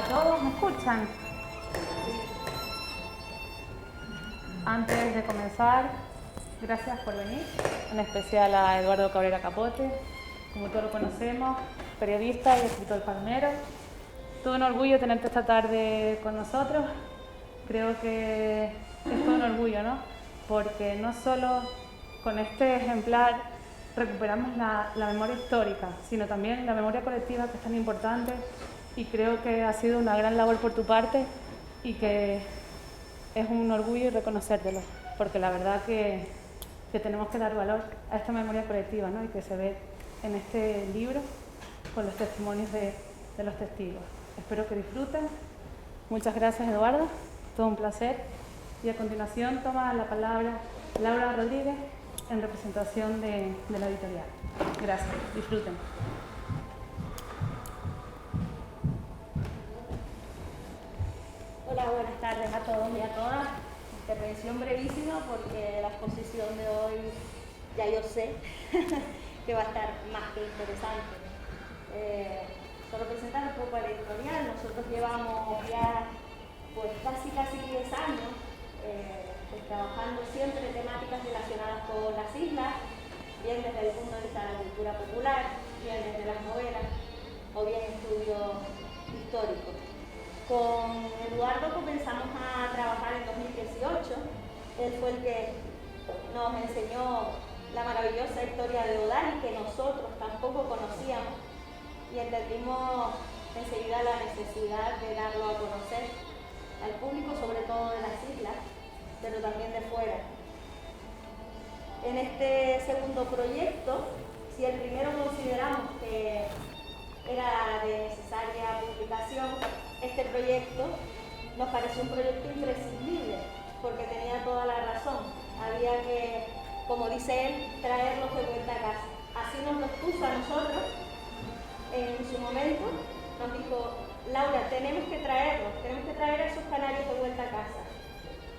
todos, ¿me escuchan? Antes de comenzar, gracias por venir, en especial a Eduardo Cabrera Capote, como todos lo conocemos, periodista y escritor palmero. Todo un orgullo tenerte esta tarde con nosotros. Creo que es todo un orgullo, ¿no? Porque no solo con este ejemplar recuperamos la memoria histórica, sino también la memoria colectiva, que es tan importante, y creo que ha sido una gran labor por tu parte y que es un orgullo reconocértelo, porque la verdad que tenemos que dar valor a esta memoria colectiva, ¿no? Y que se ve en este libro con los testimonios de los testigos. Espero que disfruten. Muchas gracias, Eduardo, todo un placer. Y a continuación toma la palabra Laura Rodríguez en representación de la editorial. Gracias, disfruten. Hola, buenas tardes a todos y a todas. Intervención brevísima porque la exposición de hoy ya yo sé que va a estar más que interesante. Solo presentar un poco a la editorial. Nosotros llevamos ya pues casi 10 años trabajando siempre en temáticas relacionadas con las islas, bien desde el punto de vista de la cultura popular, bien desde las novelas o bien estudios históricos. Con Eduardo comenzamos a trabajar en 2018. Él fue el que nos enseñó la maravillosa historia de Odani, que nosotros tampoco conocíamos, y entendimos enseguida la necesidad de darlo a conocer al público, sobre todo de las islas, pero también de fuera. En este segundo proyecto, si el primero consideramos que era de necesaria publicación, este proyecto nos pareció un proyecto imprescindible, porque tenía toda la razón. Había que, como dice él, traerlos de vuelta a casa. Así nos los puso a nosotros en su momento. Nos dijo: Laura, tenemos que traer a esos canarios de vuelta a casa.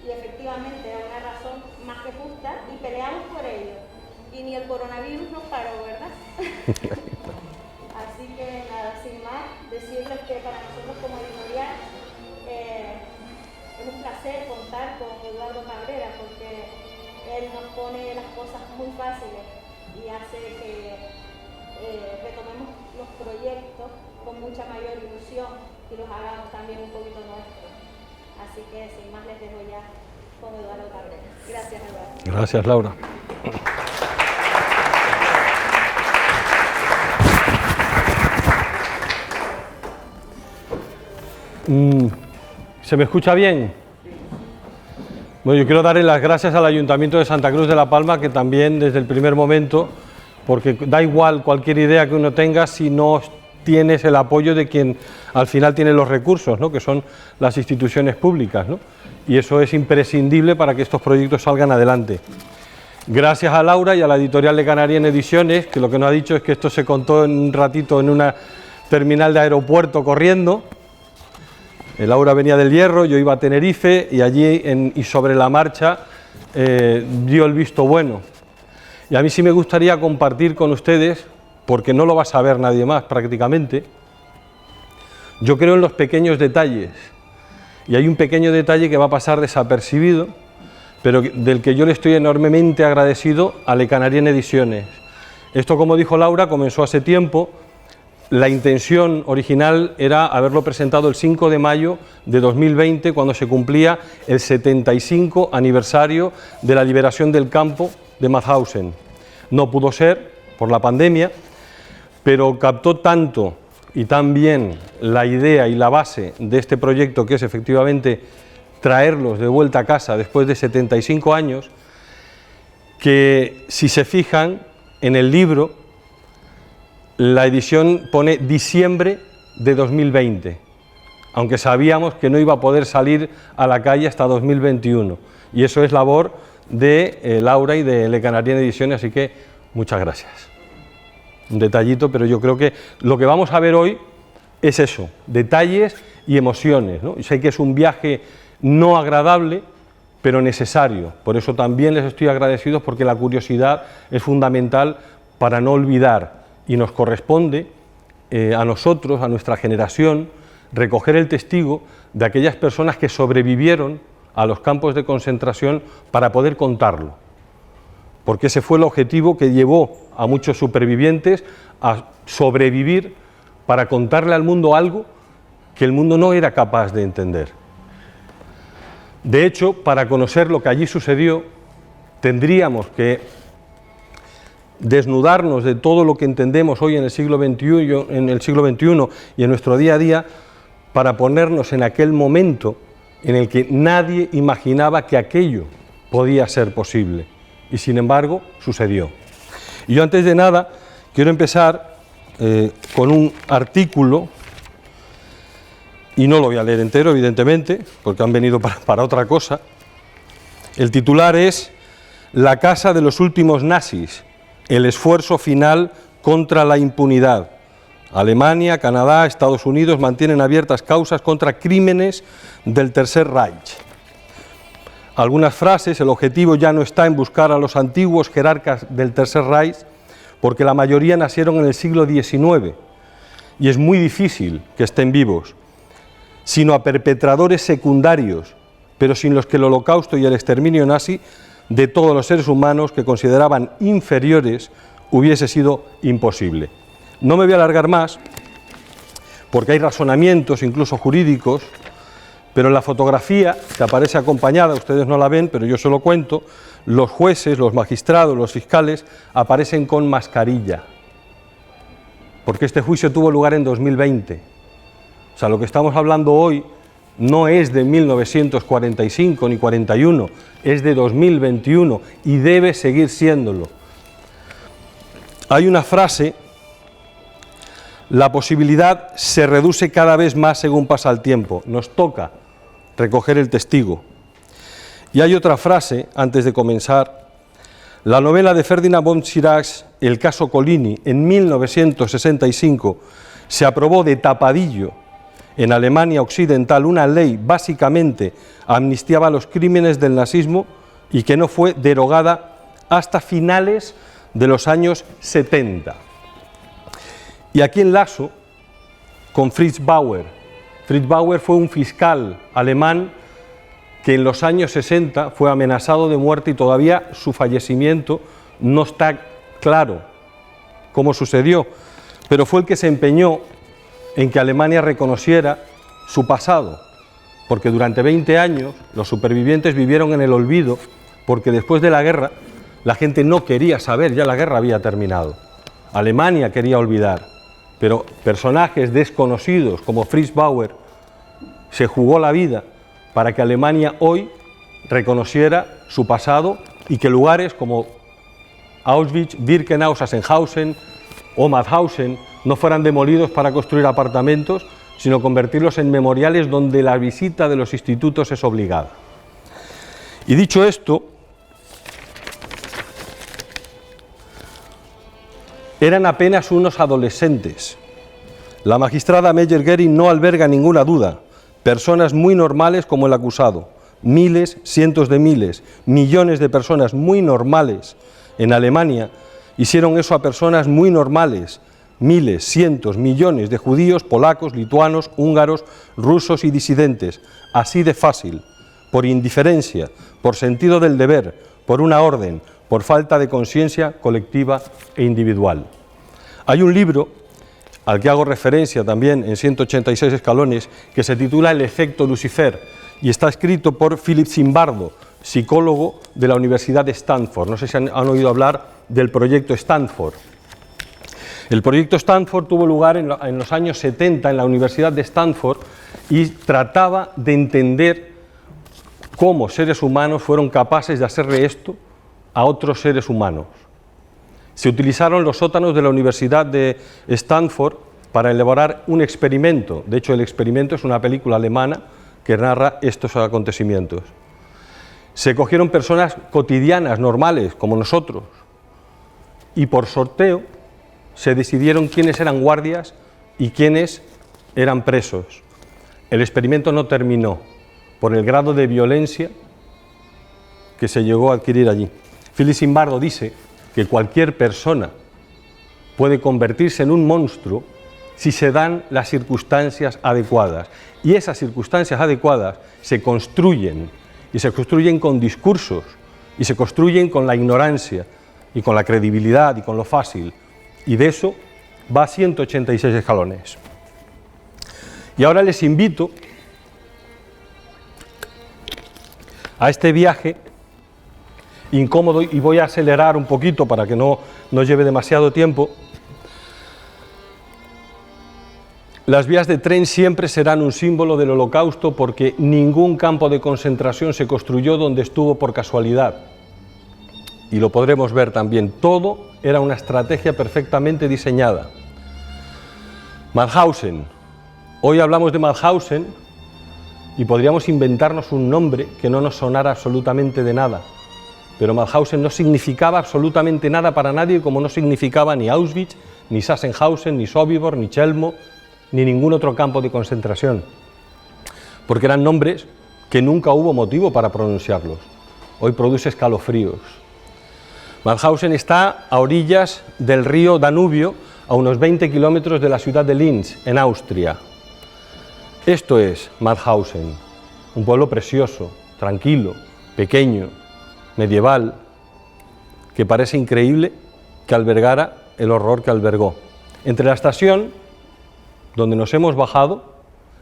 Y efectivamente era una razón más que justa y peleamos por ello. Y ni el coronavirus nos paró, ¿verdad? Así que nada, sin más, decirles que para nosotros como editorial es un placer contar con Eduardo Cabrera, porque él nos pone las cosas muy fáciles y hace que retomemos los proyectos con mucha mayor ilusión y los hagamos también un poquito nuestros. Así que sin más les dejo ya con Eduardo Cabrera. Gracias, Eduardo. Gracias, Laura. ¿Se me escucha bien? Bueno, yo quiero darle las gracias al Ayuntamiento de Santa Cruz de la Palma, que también desde el primer momento, porque da igual cualquier idea que uno tenga si no tienes el apoyo de quien al final tiene los recursos, ¿no? Que son las instituciones públicas, ¿no? Y eso es imprescindible para que estos proyectos salgan adelante. Gracias a Laura y a la editorial de Canarian Ediciones, que lo que nos ha dicho es que esto se contó en un ratito en una terminal de aeropuerto corriendo. Laura venía del Hierro, yo iba a Tenerife y allí y sobre la marcha dio el visto bueno. Y a mí sí me gustaría compartir con ustedes, porque no lo va a saber nadie más prácticamente. Yo creo en los pequeños detalles, y hay un pequeño detalle que va a pasar desapercibido, pero del que yo le estoy enormemente agradecido a Le Canarian Ediciones. Esto, como dijo Laura, comenzó hace tiempo. La intención original era haberlo presentado el 5 de mayo de 2020, cuando se cumplía el 75 aniversario de la liberación del campo de Mauthausen. No pudo ser por la pandemia, pero captó tanto y tan bien la idea y la base de este proyecto, que es efectivamente traerlos de vuelta a casa después de 75 años, que si se fijan en el libro, la edición pone diciembre de 2020, aunque sabíamos que no iba a poder salir a la calle hasta 2021, y eso es labor de Laura y de Le Canarian Ediciones, así que muchas gracias. Un detallito, pero yo creo que lo que vamos a ver hoy es eso, detalles y emociones, ¿no? Y sé que es un viaje no agradable, pero necesario. Por eso también les estoy agradecido, porque la curiosidad es fundamental para no olvidar, y nos corresponde a nosotros, a nuestra generación, recoger el testigo de aquellas personas que sobrevivieron a los campos de concentración para poder contarlo, porque ese fue el objetivo que llevó a muchos supervivientes a sobrevivir para contarle al mundo algo que el mundo no era capaz de entender. De hecho, para conocer lo que allí sucedió, tendríamos que desnudarnos de todo lo que entendemos hoy en el siglo XXI y en nuestro día a día, para ponernos en aquel momento en el que nadie imaginaba que aquello podía ser posible. Y sin embargo, sucedió. Y yo, antes de nada, quiero empezar con un artículo, y no lo voy a leer entero, evidentemente, porque han venido para otra cosa. El titular es «La casa de los últimos nazis, el esfuerzo final contra la impunidad». Alemania, Canadá, Estados Unidos mantienen abiertas causas contra crímenes del Tercer Reich. Algunas frases: el objetivo ya no está en buscar a los antiguos jerarcas del Tercer Reich, porque la mayoría nacieron en el siglo XIX y es muy difícil que estén vivos, sino a perpetradores secundarios, pero sin los que el holocausto y el exterminio nazi de todos los seres humanos que consideraban inferiores hubiese sido imposible. No me voy a alargar más, porque hay razonamientos, incluso jurídicos, pero en la fotografía que aparece acompañada, ustedes no la ven, pero yo se lo cuento, los jueces, los magistrados, los fiscales aparecen con mascarilla, porque este juicio tuvo lugar en 2020. O sea, lo que estamos hablando hoy no es de 1945 ni 41, es de 2021 y debe seguir siéndolo. Hay una frase: la posibilidad se reduce cada vez más según pasa el tiempo. Nos toca recoger el testigo. Y hay otra frase, antes de comenzar: la novela de Ferdinand von Schirach, El caso Collini, en 1965, se aprobó de tapadillo en Alemania Occidental. Una ley básicamente amnistiaba los crímenes del nazismo y que no fue derogada hasta finales de los años 70. Y aquí enlazo con Fritz Bauer. Fritz Bauer fue un fiscal alemán que en los años 60 fue amenazado de muerte y todavía su fallecimiento no está claro cómo sucedió, pero fue el que se empeñó en que Alemania reconociera su pasado, porque durante 20 años los supervivientes vivieron en el olvido, porque después de la guerra la gente no quería saber, ya la guerra había terminado. Alemania quería olvidar, pero personajes desconocidos como Fritz Bauer se jugó la vida para que Alemania hoy reconociera su pasado y que lugares como Auschwitz, Birkenau, Sachsenhausen o Mauthausen no fueran demolidos para construir apartamentos, sino convertirlos en memoriales donde la visita de los institutos es obligada. Y dicho esto, eran apenas unos adolescentes. La magistrada Meyer-Göring no alberga ninguna duda. Personas muy normales como el acusado. Miles, cientos de miles, millones de personas muy normales en Alemania hicieron eso a personas muy normales. Miles, cientos, millones de judíos, polacos, lituanos, húngaros, rusos y disidentes. Así de fácil, por indiferencia, por sentido del deber, por una orden, por falta de conciencia colectiva e individual. Hay un libro al que hago referencia también en 186 escalones, que se titula El efecto Lucifer, y está escrito por Philip Zimbardo, psicólogo de la Universidad de Stanford. No sé si han oído hablar del proyecto Stanford. El proyecto Stanford tuvo lugar en los años 70 en la Universidad de Stanford y trataba de entender cómo seres humanos fueron capaces de hacerle esto a otros seres humanos. Se utilizaron los sótanos de la Universidad de Stanford para elaborar un experimento. De hecho, el experimento es una película alemana que narra estos acontecimientos. Se cogieron personas cotidianas, normales, como nosotros, y por sorteo se decidieron quiénes eran guardias y quiénes eran presos. El experimento no terminó por el grado de violencia que se llegó a adquirir allí. Philip Zimbardo dice que cualquier persona puede convertirse en un monstruo si se dan las circunstancias adecuadas. Y esas circunstancias adecuadas se construyen, y se construyen con discursos, y se construyen con la ignorancia, y con la credibilidad, y con lo fácil. Y de eso va a 186 escalones. Y ahora les invito a este viaje incómodo, y voy a acelerar un poquito para que no nos lleve demasiado tiempo. Las vías de tren siempre serán un símbolo del Holocausto, porque ningún campo de concentración se construyó donde estuvo por casualidad. Y lo podremos ver también. Todo era una estrategia perfectamente diseñada. Mauthausen. Hoy hablamos de Mauthausen y podríamos inventarnos un nombre que no nos sonara absolutamente de nada. Pero Mauthausen no significaba absolutamente nada para nadie, como no significaba ni Auschwitz, ni Sachsenhausen, ni Sobibor, ni Chelmo, ni ningún otro campo de concentración. Porque eran nombres que nunca hubo motivo para pronunciarlos. Hoy produce escalofríos. Mauthausen está a orillas del río Danubio, a unos 20 kilómetros de la ciudad de Linz, en Austria. Esto es Mauthausen, un pueblo precioso, tranquilo, pequeño, medieval, que parece increíble que albergara el horror que albergó. Entre la estación, donde nos hemos bajado,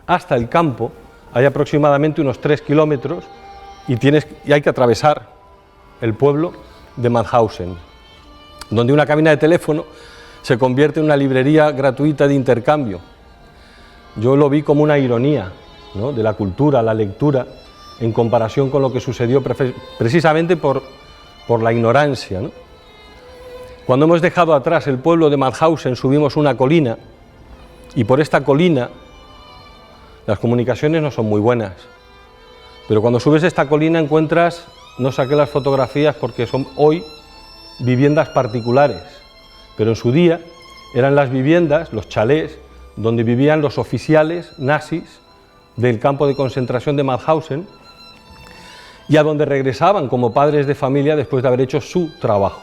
hasta el campo, hay aproximadamente unos 3 kilómetros y hay que atravesar el pueblo de Mauthausen, donde una cabina de teléfono se convierte en una librería gratuita de intercambio. Yo lo vi como una ironía, ¿no?, de la cultura, la lectura, en comparación con lo que sucedió precisamente por la ignorancia, ¿no? Cuando hemos dejado atrás el pueblo de Mauthausen, subimos una colina, y por esta colina las comunicaciones no son muy buenas, pero cuando subes esta colina encuentras, no saqué las fotografías porque son hoy viviendas particulares, pero en su día eran las viviendas, los chalés, donde vivían los oficiales nazis del campo de concentración de Mauthausen, y a donde regresaban como padres de familia después de haber hecho su trabajo.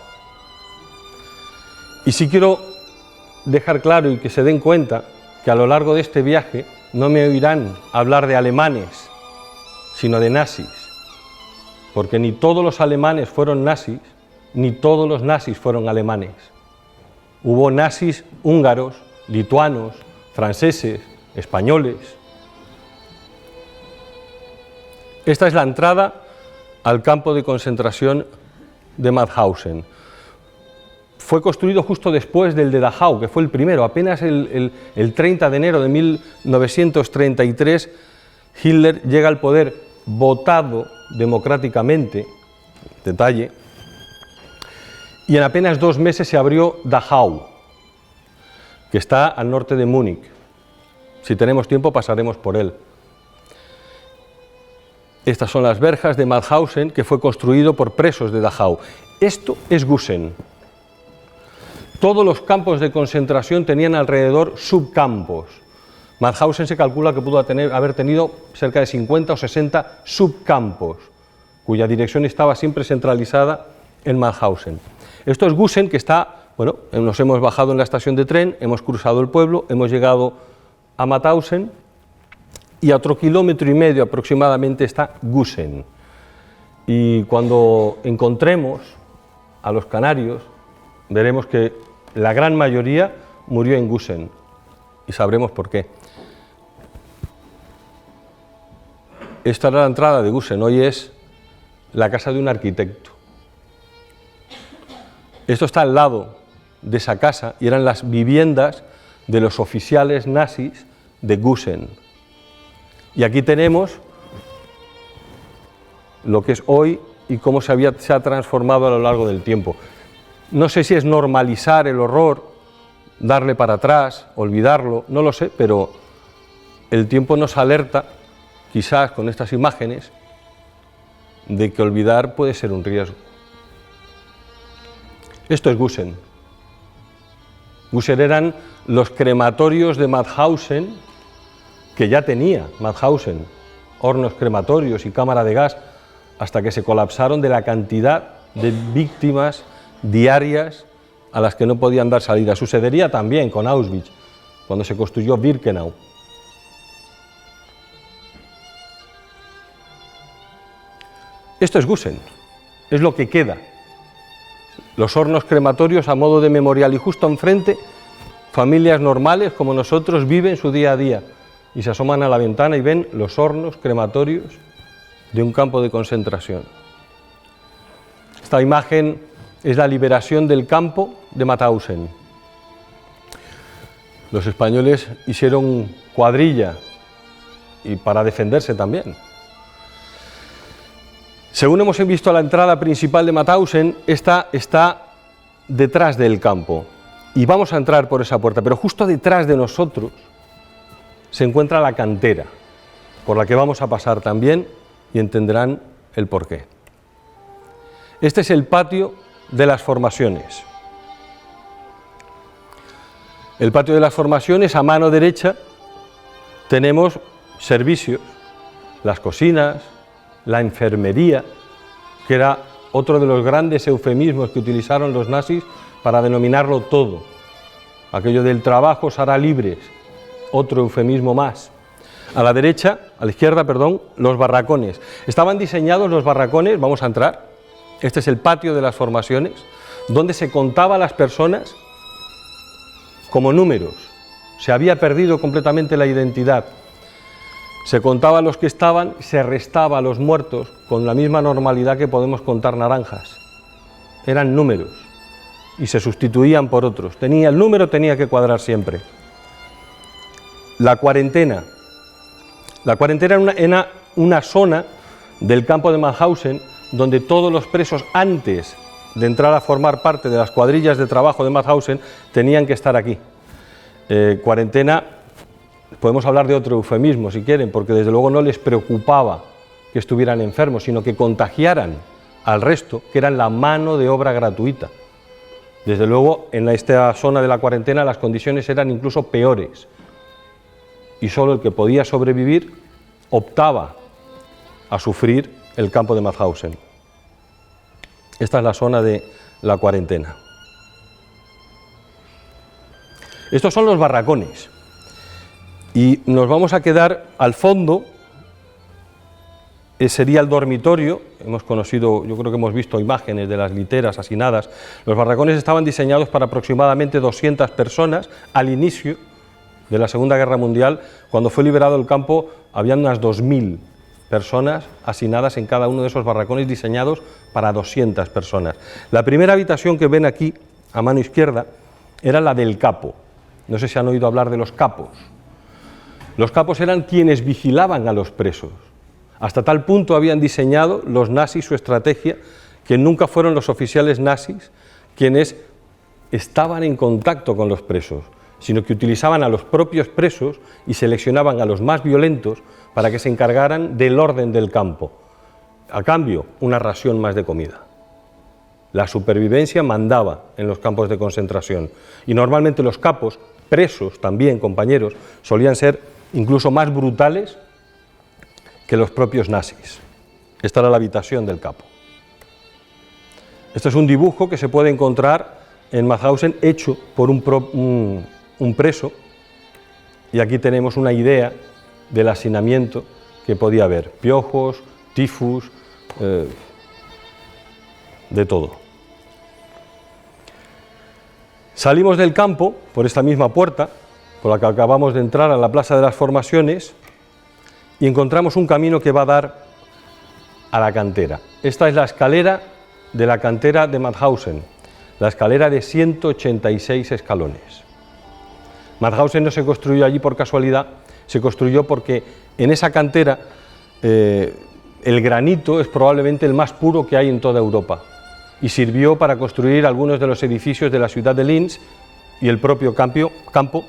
Y sí quiero dejar claro y que se den cuenta que a lo largo de este viaje no me oirán hablar de alemanes, sino de nazis, porque ni todos los alemanes fueron nazis, ni todos los nazis fueron alemanes. Hubo nazis húngaros, lituanos, franceses, españoles. Esta es la entrada al campo de concentración de Mauthausen. Fue construido justo después del de Dachau, que fue el primero. Apenas el 30 de enero de 1933, Hitler llega al poder votado democráticamente, detalle, y en apenas 2 meses se abrió Dachau, que está al norte de Múnich. Si tenemos tiempo pasaremos por él. Estas son las verjas de Mauthausen, que fue construido por presos de Dachau. Esto es Gusen. Todos los campos de concentración tenían alrededor subcampos. Mauthausen se calcula que pudo haber tenido cerca de 50 o 60 subcampos, cuya dirección estaba siempre centralizada en Mauthausen. Esto es Gusen, que está, bueno, nos hemos bajado en la estación de tren, hemos cruzado el pueblo, hemos llegado a Mauthausen, y a otro 1,5 kilómetros aproximadamente está Gusen. Y cuando encontremos a los canarios, veremos que la gran mayoría murió en Gusen, y sabremos por qué. Esta era la entrada de Gusen, hoy es la casa de un arquitecto. Esto está al lado de esa casa y eran las viviendas de los oficiales nazis de Gusen. Y aquí tenemos lo que es hoy y cómo se ha transformado a lo largo del tiempo. No sé si es normalizar el horror, darle para atrás, olvidarlo, no lo sé, pero el tiempo nos alerta, quizás con estas imágenes, de que olvidar puede ser un riesgo. Esto es Gusen. Gusen eran los crematorios de Mauthausen, que ya tenía Mauthausen, hornos crematorios y cámara de gas, hasta que se colapsaron de la cantidad de víctimas diarias a las que no podían dar salida. Sucedería también con Auschwitz, cuando se construyó Birkenau. Esto es Gusen, es lo que queda. Los hornos crematorios a modo de memorial, y justo enfrente familias normales como nosotros viven su día a día y se asoman a la ventana y ven los hornos crematorios de un campo de concentración. Esta imagen es la liberación del campo de Mauthausen. Los españoles hicieron cuadrilla y para defenderse también. Según hemos visto, la entrada principal de Mauthausen está detrás del campo y vamos a entrar por esa puerta, pero justo detrás de nosotros se encuentra la cantera, por la que vamos a pasar también y entenderán el porqué. Este es el patio de las formaciones. El patio de las formaciones, a mano derecha, tenemos servicios, las cocinas, la enfermería, que era otro de los grandes eufemismos que utilizaron los nazis para denominarlo todo. Aquello del trabajo os hará libres, otro eufemismo más. A la derecha, a la izquierda, perdón, los barracones. Estaban diseñados los barracones, vamos a entrar, este es el patio de las formaciones, donde se contaba a las personas como números. Se había perdido completamente la identidad. Se contaba a los que estaban, se restaba a los muertos con la misma normalidad que podemos contar naranjas. Eran números y se sustituían por otros. El número tenía que cuadrar siempre. La cuarentena. La cuarentena era una zona del campo de Mauthausen donde todos los presos, antes de entrar a formar parte de las cuadrillas de trabajo de Mauthausen, tenían que estar aquí. Cuarentena, podemos hablar de otro eufemismo si quieren, porque desde luego no les preocupaba que estuvieran enfermos, sino que contagiaran al resto, que eran la mano de obra gratuita. Desde luego, en esta zona de la cuarentena las condiciones eran incluso peores, y solo el que podía sobrevivir optaba a sufrir el campo de Mauthausen. Esta es la zona de la cuarentena. Estos son los barracones y nos vamos a quedar al fondo. Sería el dormitorio. Hemos conocido, yo creo que hemos visto imágenes de las literas hacinadas. Los barracones estaban diseñados para aproximadamente 200 personas al inicio de la Segunda Guerra Mundial. Cuando fue liberado el campo había unas 2000 personas hacinadas en cada uno de esos barracones diseñados para 200 personas. La primera habitación que ven aquí, a mano izquierda, era la del capo. No sé si han oído hablar de los capos. Los capos eran quienes vigilaban a los presos. Hasta tal punto habían diseñado los nazis su estrategia que nunca fueron los oficiales nazis quienes estaban en contacto con los presos, sino que utilizaban a los propios presos y seleccionaban a los más violentos para que se encargaran del orden del campo. A cambio, una ración más de comida. La supervivencia mandaba en los campos de concentración y normalmente los capos, presos también, compañeros, solían ser incluso más brutales que los propios nazis. Esta era la habitación del capo. Este es un dibujo que se puede encontrar en Mauthausen hecho por un preso, y aquí tenemos una idea del hacinamiento que podía haber: piojos, tifus, de todo. Salimos del campo por esta misma puerta por la que acabamos de entrar a la Plaza de las Formaciones y encontramos un camino que va a dar a la cantera. Esta es la escalera de la cantera de Mauthausen, la escalera de 186 escalones. Mauthausen no se construyó allí por casualidad, se construyó porque en esa cantera el granito es probablemente el más puro que hay en toda Europa y sirvió para construir algunos de los edificios de la ciudad de Linz y el propio campo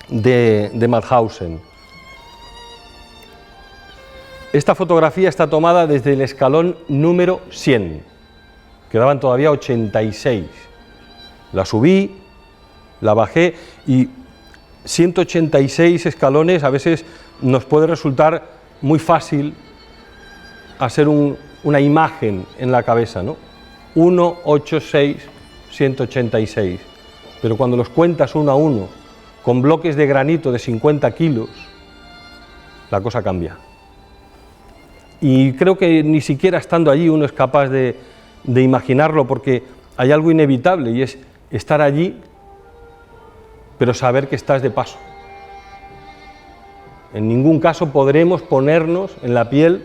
de Mauthausen. Esta fotografía está tomada desde el escalón número 100, quedaban todavía 86. La subí, la bajé y 186 escalones a veces nos puede resultar muy fácil hacer una imagen en la cabeza, ¿no? 1, 8, 6, 186. Pero cuando los cuentas uno a uno, con bloques de granito de 50 kilos, la cosa cambia. Y creo que ni siquiera estando allí uno es capaz de imaginarlo, porque hay algo inevitable y es estar allí, pero saber que estás de paso. En ningún caso podremos ponernos en la piel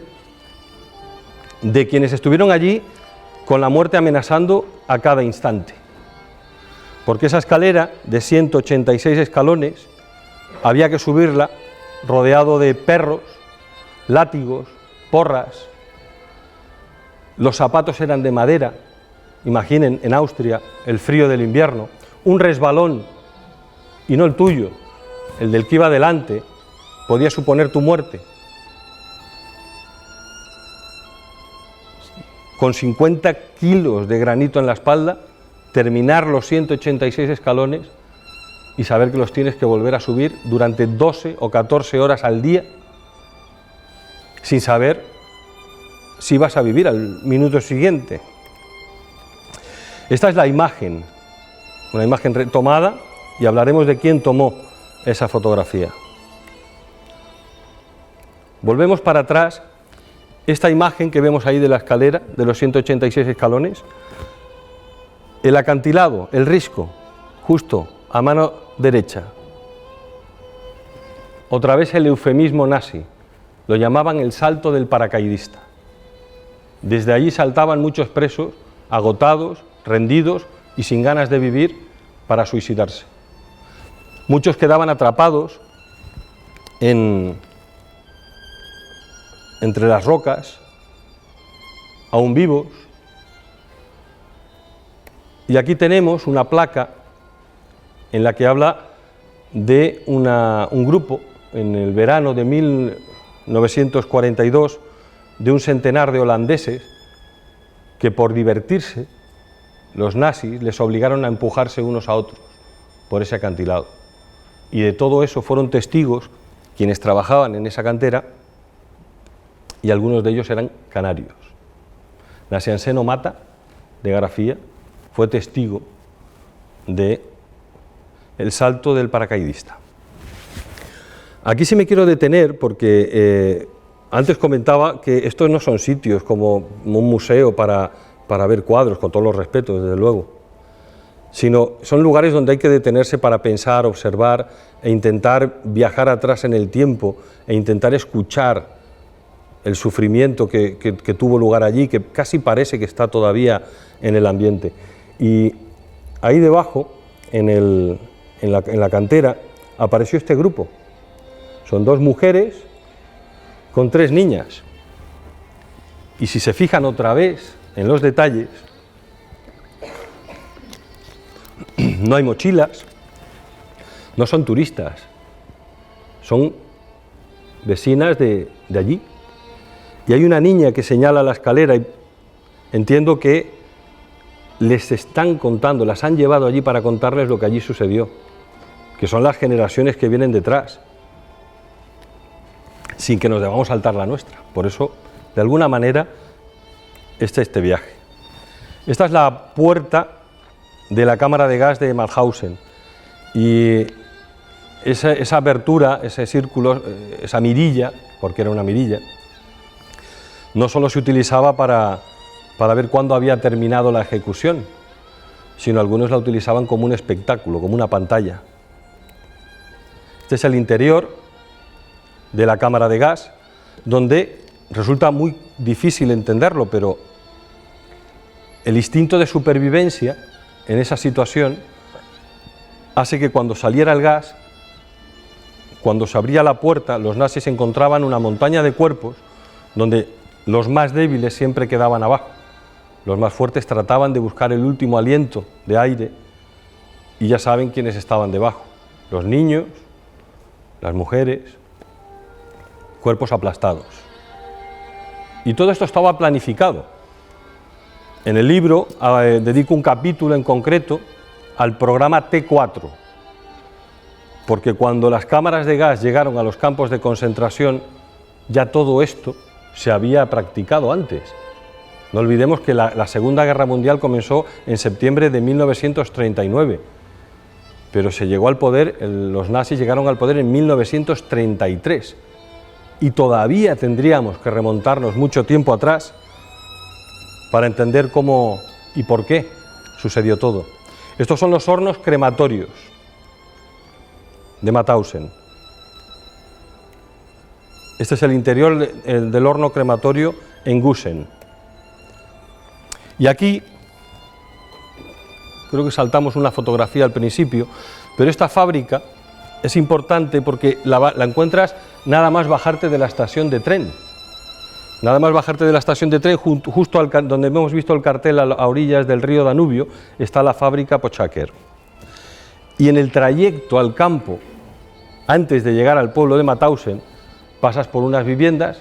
de quienes estuvieron allí con la muerte amenazando a cada instante. Porque esa escalera de 186 escalones había que subirla rodeado de perros, látigos, porras. Los zapatos eran de madera. Imaginen en Austria el frío del invierno. Un resbalón, y no el tuyo, el del que iba delante, podía suponer tu muerte. Con 50 kilos de granito en la espalda, terminar los 186 escalones y saber que los tienes que volver a subir durante 12 o 14 horas al día, sin saber si vas a vivir al minuto siguiente. Esta es la imagen, una imagen retomada, y hablaremos de quién tomó esa fotografía. Volvemos para atrás. Esta imagen que vemos ahí de la escalera, de los 186 escalones, el acantilado, el risco, justo a mano derecha. Otra vez el eufemismo nazi, lo llamaban el salto del paracaidista. Desde allí saltaban muchos presos, agotados, rendidos y sin ganas de vivir, para suicidarse. Muchos quedaban atrapados entre las rocas, aún vivos. Y aquí tenemos una placa en la que habla de un grupo, en el verano de 1942, de un centenar de holandeses que por divertirse, los nazis les obligaron a empujarse unos a otros por ese acantilado. Y de todo eso fueron testigos quienes trabajaban en esa cantera, y algunos de ellos eran canarios. Nacianceno Mata, de Garafía, fue testigo del salto del paracaidista. Aquí sí me quiero detener porque antes comentaba que estos no son sitios como un museo para ver cuadros, con todos los respetos, desde luego, sino son lugares donde hay que detenerse para pensar, observar e intentar viajar atrás en el tiempo e intentar escuchar el sufrimiento que tuvo lugar allí, que casi parece que está todavía en el ambiente. Y ahí debajo, en la cantera, apareció este grupo. Son 2 mujeres con 3 niñas. Y si se fijan otra vez en los detalles, no hay mochilas, no son turistas, son vecinas de allí. Y hay una niña que señala la escalera y entiendo que les están contando, las han llevado allí para contarles lo que allí sucedió, que son las generaciones que vienen detrás, sin que nos debamos saltar la nuestra. Por eso, de alguna manera, este viaje. Esta es la puerta de la cámara de gas de Mauthausen, y esa abertura, ese círculo, esa mirilla, porque era una mirilla, no solo se utilizaba para ver cuándo había terminado la ejecución, sino algunos la utilizaban como un espectáculo, como una pantalla. Este es el interior de la cámara de gas, donde resulta muy difícil entenderlo, pero el instinto de supervivencia en esa situación hace que cuando saliera el gas, cuando se abría la puerta, los nazis encontraban una montaña de cuerpos donde los más débiles siempre quedaban abajo, los más fuertes trataban de buscar el último aliento de aire, y ya saben quiénes estaban debajo: los niños, las mujeres, cuerpos aplastados. Y todo esto estaba planificado. En el libro dedico un capítulo en concreto al programa T4, porque cuando las cámaras de gas llegaron a los campos de concentración, ya todo esto se había practicado antes. No olvidemos que la Segunda Guerra Mundial comenzó en septiembre de 1939 pero se llegó al poder, los nazis llegaron al poder en 1933 y todavía tendríamos que remontarnos mucho tiempo atrás para entender cómo y por qué sucedió todo. Estos son los hornos crematorios de Mauthausen. Este es el interior del horno crematorio en Gusen. Y aquí, creo que saltamos una fotografía al principio, pero esta fábrica es importante porque la encuentras nada más bajarte de la estación de tren. Nada más bajarte de la estación de tren, justo donde hemos visto el cartel a orillas del río Danubio, está la fábrica Pochacker. Y en el trayecto al campo, antes de llegar al pueblo de Mauthausen, pasas por unas viviendas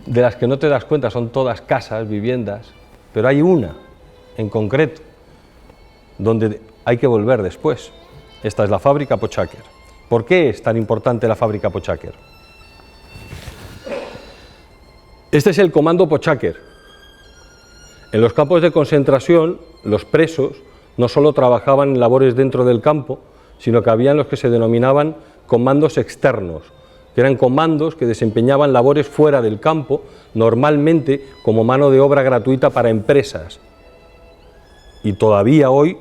de las que no te das cuenta, son todas casas, viviendas, pero hay una en concreto donde hay que volver después. Esta es la fábrica Pochacker. ¿Por qué es tan importante la fábrica Pochacker? Este es el comando Pochacker. En los campos de concentración, los presos no solo trabajaban en labores dentro del campo, sino que habían los que se denominaban comandos externos, que eran comandos que desempeñaban labores fuera del campo, normalmente como mano de obra gratuita para empresas. Y todavía hoy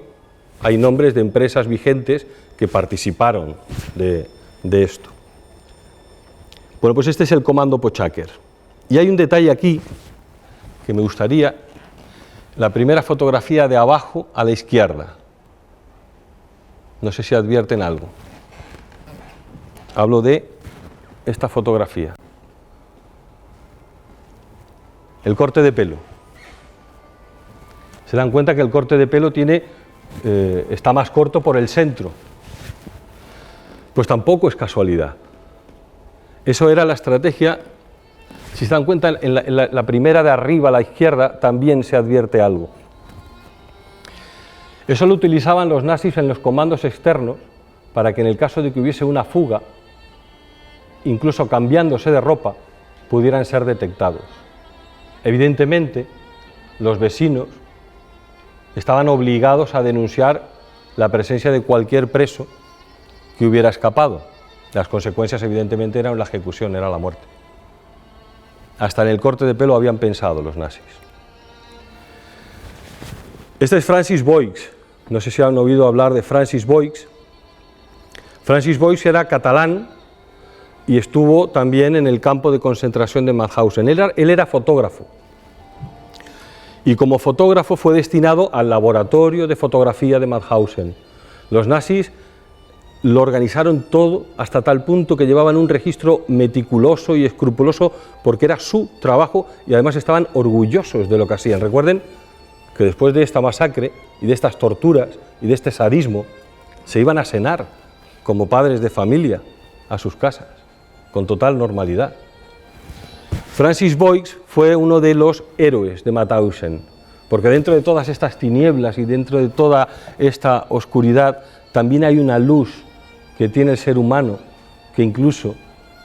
hay nombres de empresas vigentes que participaron de esto. Bueno, pues este es el comando Pochacker. Y hay un detalle aquí que me gustaría, la primera fotografía de abajo a la izquierda. No sé si advierten algo. Hablo de esta fotografía. El corte de pelo. Se dan cuenta que el corte de pelo está más corto por el centro. Pues tampoco es casualidad. Eso era la estrategia. Si se dan cuenta, en la primera de arriba a la izquierda también se advierte algo. Eso lo utilizaban los nazis en los comandos externos para que en el caso de que hubiese una fuga, incluso cambiándose de ropa, pudieran ser detectados. Evidentemente, los vecinos estaban obligados a denunciar la presencia de cualquier preso que hubiera escapado. Las consecuencias, evidentemente, eran la ejecución, era la muerte. Hasta en el corte de pelo habían pensado los nazis. Este es Francis Boix. No sé si han oído hablar de Francis Boix. Francis Boix era catalán y estuvo también en el campo de concentración de Mauthausen. Él era fotógrafo. Y como fotógrafo fue destinado al laboratorio de fotografía de Mauthausen. Los nazis lo organizaron todo hasta tal punto que llevaban un registro meticuloso y escrupuloso porque era su trabajo y además estaban orgullosos de lo que hacían. Recuerden que después de esta masacre y de estas torturas y de este sadismo se iban a cenar como padres de familia a sus casas con total normalidad. Francis Boix fue uno de los héroes de Mauthausen, porque dentro de todas estas tinieblas y dentro de toda esta oscuridad también hay una luz que tiene el ser humano, que incluso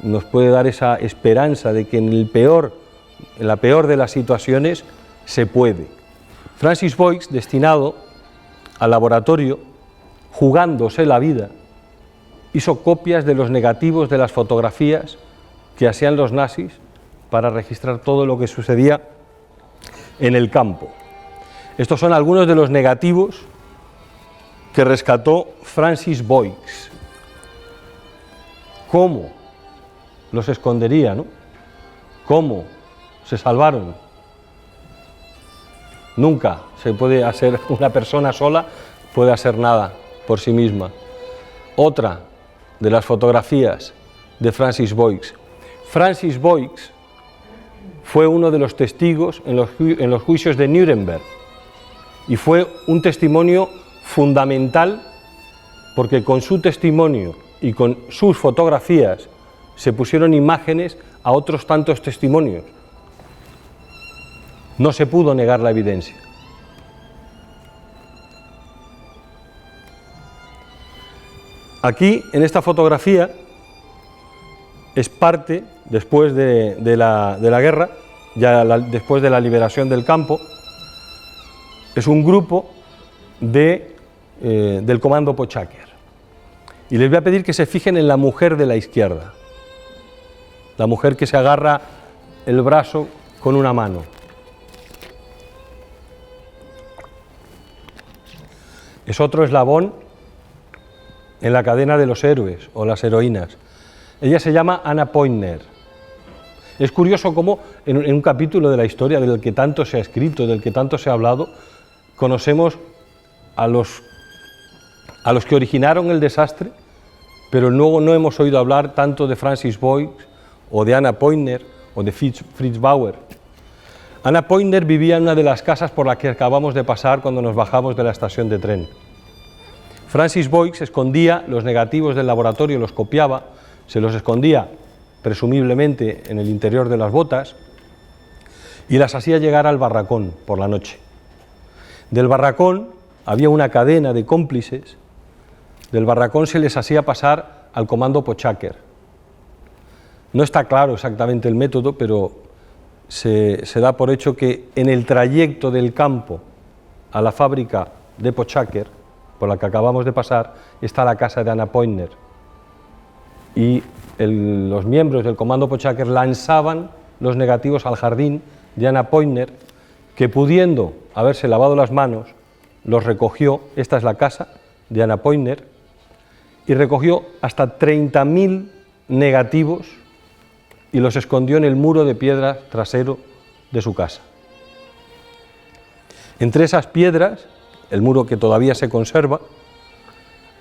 nos puede dar esa esperanza de que en la peor de las situaciones se puede. Francis Boix, destinado al laboratorio, jugándose la vida, hizo copias de los negativos de las fotografías que hacían los nazis para registrar todo lo que sucedía en el campo. Estos son algunos de los negativos que rescató Francis Boix. ¿Cómo los escondería, no? ¿Cómo se salvaron? Nunca se puede hacer, una persona sola puede hacer nada por sí misma. Otra de las fotografías de Francis Boix. Francis Boix fue uno de los testigos en los juicios de Nuremberg y fue un testimonio fundamental porque con su testimonio y con sus fotografías se pusieron imágenes a otros tantos testimonios. No se pudo negar la evidencia. Aquí, en esta fotografía, es parte, después de la guerra, después de la liberación del campo, es un grupo de del comando Pochaker. Y les voy a pedir que se fijen en la mujer de la izquierda, la mujer que se agarra el brazo con una mano. Es otro eslabón en la cadena de los héroes o las heroínas. Ella se llama Anna Pointner. Es curioso cómo en un capítulo de la historia del que tanto se ha escrito, del que tanto se ha hablado, conocemos a los que originaron el desastre, pero luego no hemos oído hablar tanto de Francis Boyce o de Anna Pointner o de Fritz Bauer. Anna Pointner vivía en una de las casas por las que acabamos de pasar cuando nos bajamos de la estación de tren. Francis Boyce escondía los negativos del laboratorio, los copiaba, se los escondía presumiblemente en el interior de las botas y las hacía llegar al barracón por la noche. Del barracón había una cadena de cómplices, del barracón se les hacía pasar al comando Pochaker. No está claro exactamente el método, pero se da por hecho que en el trayecto del campo a la fábrica de Pochaker, por la que acabamos de pasar, está la casa de Anna Pointner. Y los miembros del comando Pochaker lanzaban los negativos al jardín de Anna Pointner, que pudiendo haberse lavado las manos, los recogió. Esta es la casa de Anna Pointner, y recogió hasta 30.000 negativos y los escondió en el muro de piedra trasero de su casa. Entre esas piedras, el muro que todavía se conserva,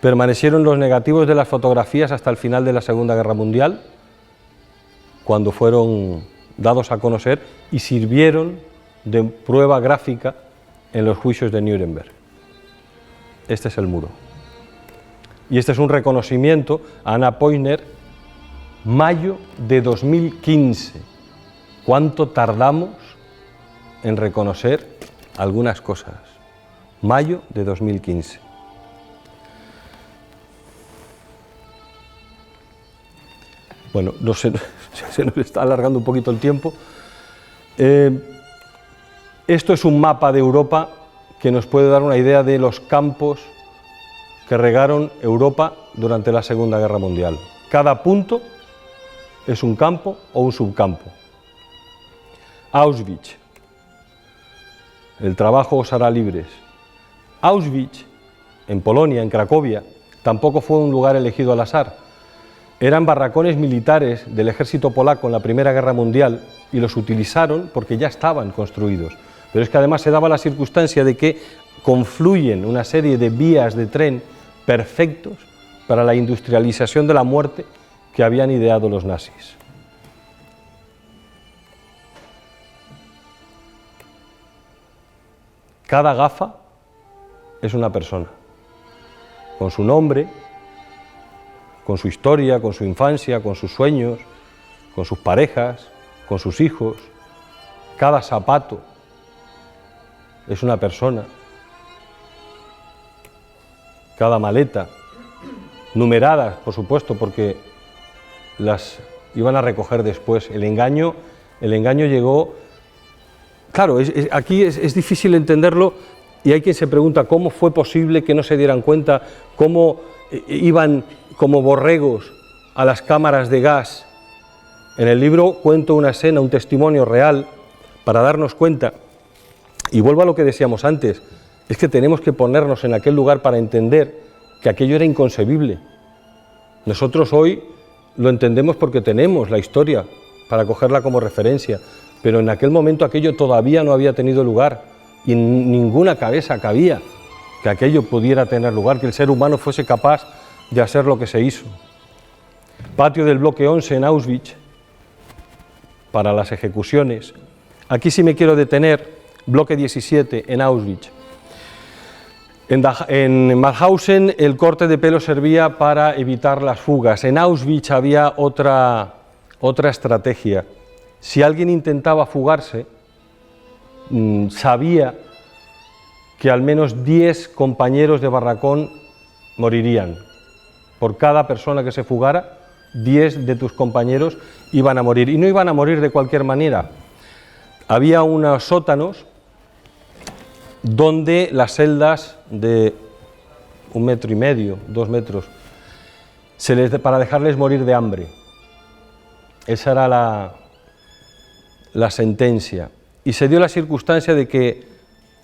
permanecieron los negativos de las fotografías hasta el final de la Segunda Guerra Mundial, cuando fueron dados a conocer y sirvieron de prueba gráfica en los juicios de Nuremberg. Este es el muro. Y este es un reconocimiento a Anna Pointner, mayo de 2015. ¿Cuánto tardamos en reconocer algunas cosas? Mayo de 2015. Bueno, no sé, se nos está alargando un poquito el tiempo. Esto es un mapa de Europa que nos puede dar una idea de los campos que regaron Europa durante la Segunda Guerra Mundial. Cada punto es un campo o un subcampo. Auschwitz. El trabajo os hará libres. Auschwitz, en Polonia, en Cracovia, tampoco fue un lugar elegido al azar. Eran barracones militares del ejército polaco en la Primera Guerra Mundial y los utilizaron porque ya estaban construidos. Pero es que además se daba la circunstancia de que confluyen una serie de vías de tren perfectos para la industrialización de la muerte que habían ideado los nazis. Cada gafa es una persona, con su nombre, con su historia, con su infancia, con sus sueños, con sus parejas, con sus hijos. Cada zapato es una persona. Cada maleta, numeradas, por supuesto, porque las iban a recoger después. El engaño llegó. Claro, aquí es difícil entenderlo y hay quien se pregunta cómo fue posible que no se dieran cuenta, cómo iban como borregos a las cámaras de gas. En el libro cuento una escena, un testimonio real para darnos cuenta. Y vuelvo a lo que decíamos antes, es que tenemos que ponernos en aquel lugar para entender que aquello era inconcebible. Nosotros hoy lo entendemos porque tenemos la historia para cogerla como referencia, pero en aquel momento aquello todavía no había tenido lugar y en ninguna cabeza cabía que aquello pudiera tener lugar, que el ser humano fuese capaz de hacer lo que se hizo. Patio del bloque 11 en Auschwitz, para las ejecuciones. Aquí sí me quiero detener, bloque 17 en Auschwitz. En Mauthausen el corte de pelo servía para evitar las fugas. En Auschwitz había otra estrategia. Si alguien intentaba fugarse, sabía que al menos 10 compañeros de barracón morirían. Por cada persona que se fugara, 10 de tus compañeros iban a morir. Y no iban a morir de cualquier manera. Había unos sótanos donde las celdas de 1,5 metros, 2 metros, para dejarles morir de hambre. Esa era la sentencia. Y se dio la circunstancia de que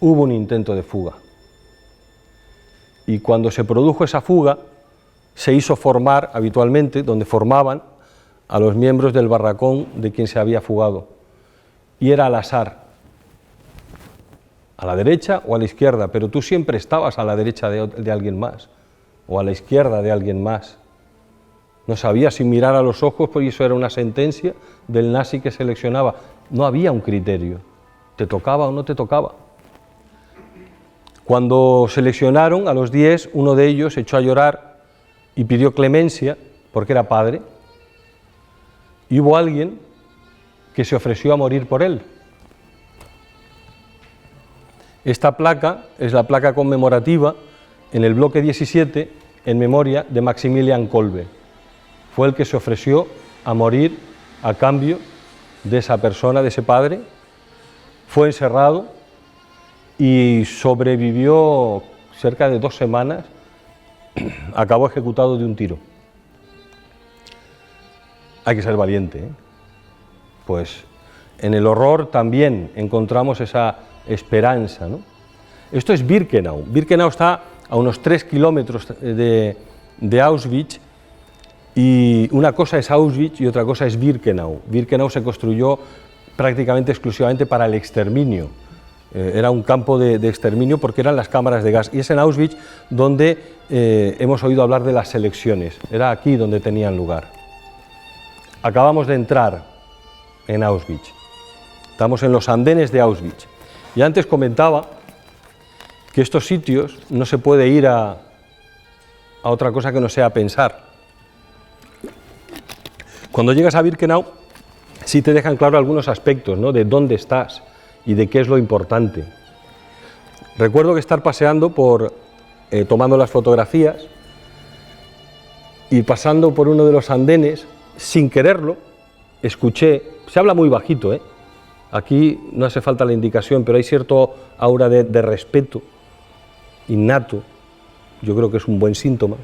hubo un intento de fuga. Y cuando se produjo esa fuga, se hizo formar habitualmente, donde formaban a los miembros del barracón de quien se había fugado. Y era al azar, a la derecha o a la izquierda, pero tú siempre estabas a la derecha de alguien más, o a la izquierda de alguien más. No sabías si mirar a los ojos, porque eso era una sentencia del nazi que seleccionaba. No había un criterio, te tocaba o no te tocaba. Cuando seleccionaron a los 10, uno de ellos se echó a llorar y pidió clemencia, porque era padre, y hubo alguien que se ofreció a morir por él. Esta placa es la placa conmemorativa en el bloque 17 en memoria de Maximilian Kolbe. Fue el que se ofreció a morir a cambio de esa persona, de ese padre. Fue encerrado y sobrevivió cerca de 2 semanas. Acabó ejecutado de un tiro. Hay que ser valiente, ¿eh? Pues en el horror también encontramos esa esperanza, ¿no? Esto es Birkenau. Birkenau está a unos 3 kilómetros de Auschwitz, y una cosa es Auschwitz y otra cosa es Birkenau. Birkenau se construyó prácticamente exclusivamente para el exterminio. Era un campo de exterminio porque eran las cámaras de gas, y es en Auschwitz donde hemos oído hablar de las selecciones. Era aquí donde tenían lugar. Acabamos de entrar en Auschwitz. Estamos en los andenes de Auschwitz. Y antes comentaba que estos sitios no se puede ir a otra cosa que no sea pensar. Cuando llegas a Birkenau, sí te dejan claro algunos aspectos, ¿no?, de dónde estás y de qué es lo importante. Recuerdo que estar paseando tomando las fotografías y pasando por uno de los andenes, sin quererlo, escuché, se habla muy bajito, aquí no hace falta la indicación, pero hay cierto aura de respeto innato, yo creo que es un buen síntoma,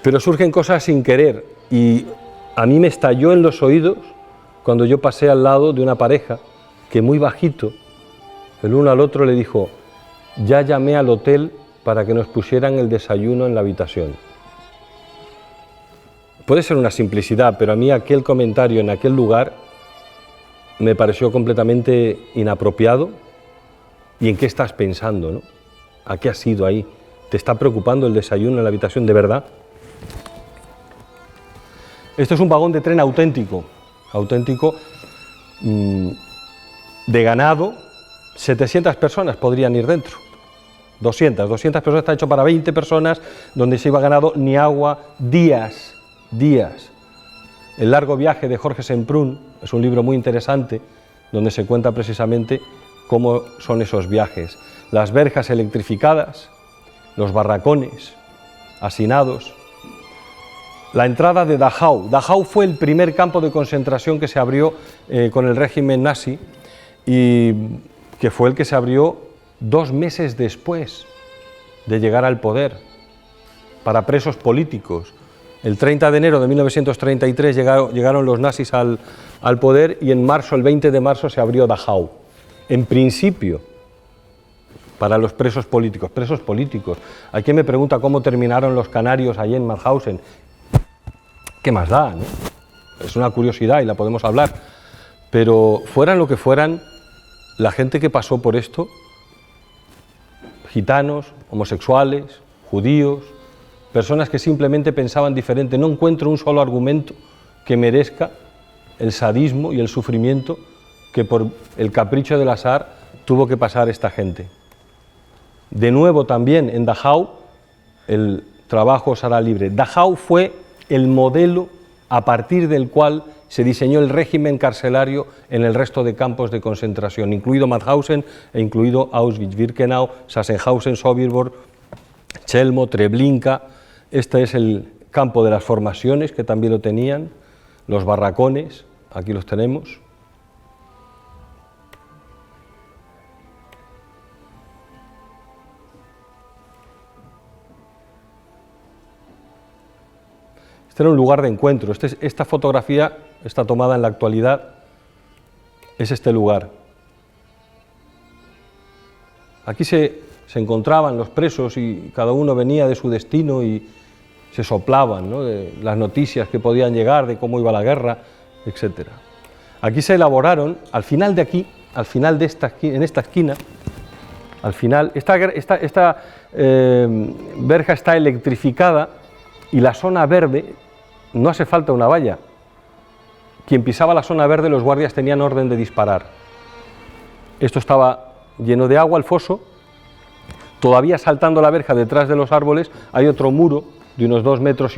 pero surgen cosas sin querer, y a mí me estalló en los oídos cuando yo pasé al lado de una pareja que muy bajito, el uno al otro le dijo: ya llamé al hotel para que nos pusieran el desayuno en la habitación. Puede ser una simplicidad, pero a mí aquel comentario en aquel lugar me pareció completamente inapropiado. ¿Y en qué estás pensando, no? ¿A qué has ido ahí? ¿Te está preocupando el desayuno en la habitación de verdad? Esto es un vagón de tren auténtico, de ganado. 700 personas podrían ir dentro, 200 personas, está hecho para 20 personas, donde se iba ganado, ni agua, días. El largo viaje de Jorge Semprún es un libro muy interesante, donde se cuenta precisamente cómo son esos viajes. Las verjas electrificadas, los barracones, hacinados. La entrada de Dachau. Dachau fue el primer campo de concentración que se abrió con el régimen nazi, y que fue el que se abrió 2 meses después de llegar al poder, para presos políticos. El 30 de enero de 1933 llegaron los nazis al poder, y en marzo, el 20 de marzo, se abrió Dachau. En principio, para los presos políticos. Hay quien me pregunta cómo terminaron los canarios allí en Mauthausen. ¿Qué más da, no? Es una curiosidad y la podemos hablar. Pero fueran lo que fueran, la gente que pasó por esto, gitanos, homosexuales, judíos, personas que simplemente pensaban diferente, no encuentro un solo argumento que merezca el sadismo y el sufrimiento que por el capricho del azar tuvo que pasar esta gente. De nuevo también en Dachau el trabajo será libre. Dachau fue el modelo a partir del cual se diseñó el régimen carcelario en el resto de campos de concentración, incluido Mauthausen e incluido Auschwitz, Birkenau, Sachsenhausen, Sobibor, Chelmo, Treblinka. Este es el campo de las formaciones, que también lo tenían, los barracones, aquí los tenemos. Este era un lugar de encuentro. Esta fotografía está tomada en la actualidad, es este lugar. Aquí se encontraban los presos y cada uno venía de su destino y se soplaban, ¿no?, de las noticias que podían llegar, de cómo iba la guerra, etc. Aquí se elaboraron, al final de aquí, al final de en esta esquina, al final, esta verja está electrificada y la zona verde, no hace falta una valla. Quien pisaba la zona verde, los guardias tenían orden de disparar. Esto estaba lleno de agua, el foso. Todavía saltando la verja detrás de los árboles hay otro muro de unos 2,5 metros.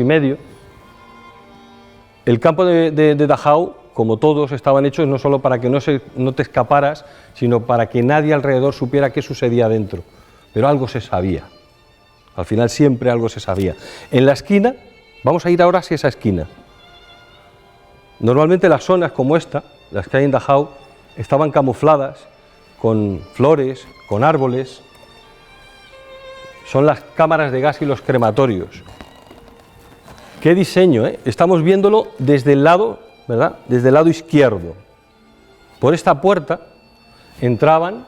El campo de Dachau, como todos, estaban hechos no solo para que no te escaparas, sino para que nadie alrededor supiera qué sucedía dentro. Pero algo se sabía. Al final siempre algo se sabía. En la esquina, vamos a ir ahora hacia esa esquina. Normalmente las zonas como esta, las que hay en Dachau, estaban camufladas con flores, con árboles. Son las cámaras de gas y los crematorios. Qué diseño, ¿eh? Estamos viéndolo desde el lado, ¿verdad?, desde el lado izquierdo. Por esta puerta entraban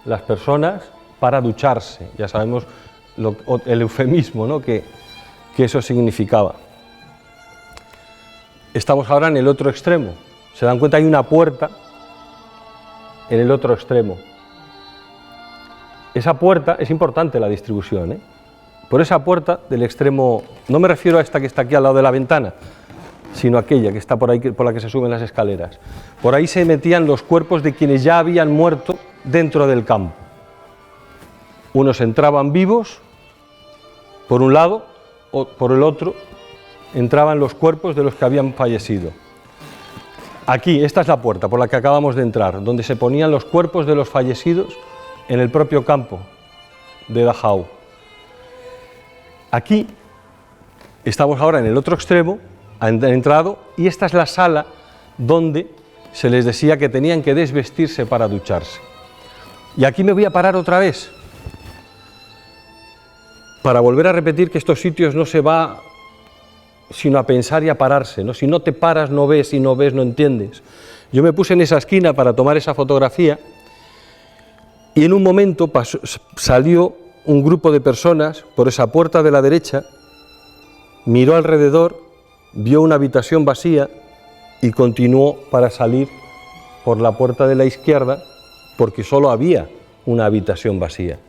las personas para ducharse. Ya sabemos el eufemismo, ¿no?, que eso significaba. Estamos ahora en el otro extremo. Se dan cuenta, hay una puerta en el otro extremo. Esa puerta, es importante la distribución, ¿eh? Por esa puerta del extremo, no me refiero a esta que está aquí al lado de la ventana, sino aquella que está por ahí, por la que se suben las escaleras. Por ahí se metían los cuerpos de quienes ya habían muerto dentro del campo. Unos entraban vivos, por un lado, o por el otro entraban los cuerpos de los que habían fallecido. Aquí, esta es la puerta por la que acabamos de entrar, donde se ponían los cuerpos de los fallecidos en el propio campo de Dachau. Aquí estamos ahora en el otro extremo, han entrado, y esta es la sala donde se les decía que tenían que desvestirse para ducharse. Y aquí me voy a parar otra vez, para volver a repetir que estos sitios no se va sino a pensar y a pararse, ¿no? Si no te paras, no ves, y no ves, no entiendes. Yo me puse en esa esquina para tomar esa fotografía y en un momento salió un grupo de personas por esa puerta de la derecha, miró alrededor, vio una habitación vacía y continuó para salir por la puerta de la izquierda, porque solo había una habitación vacía.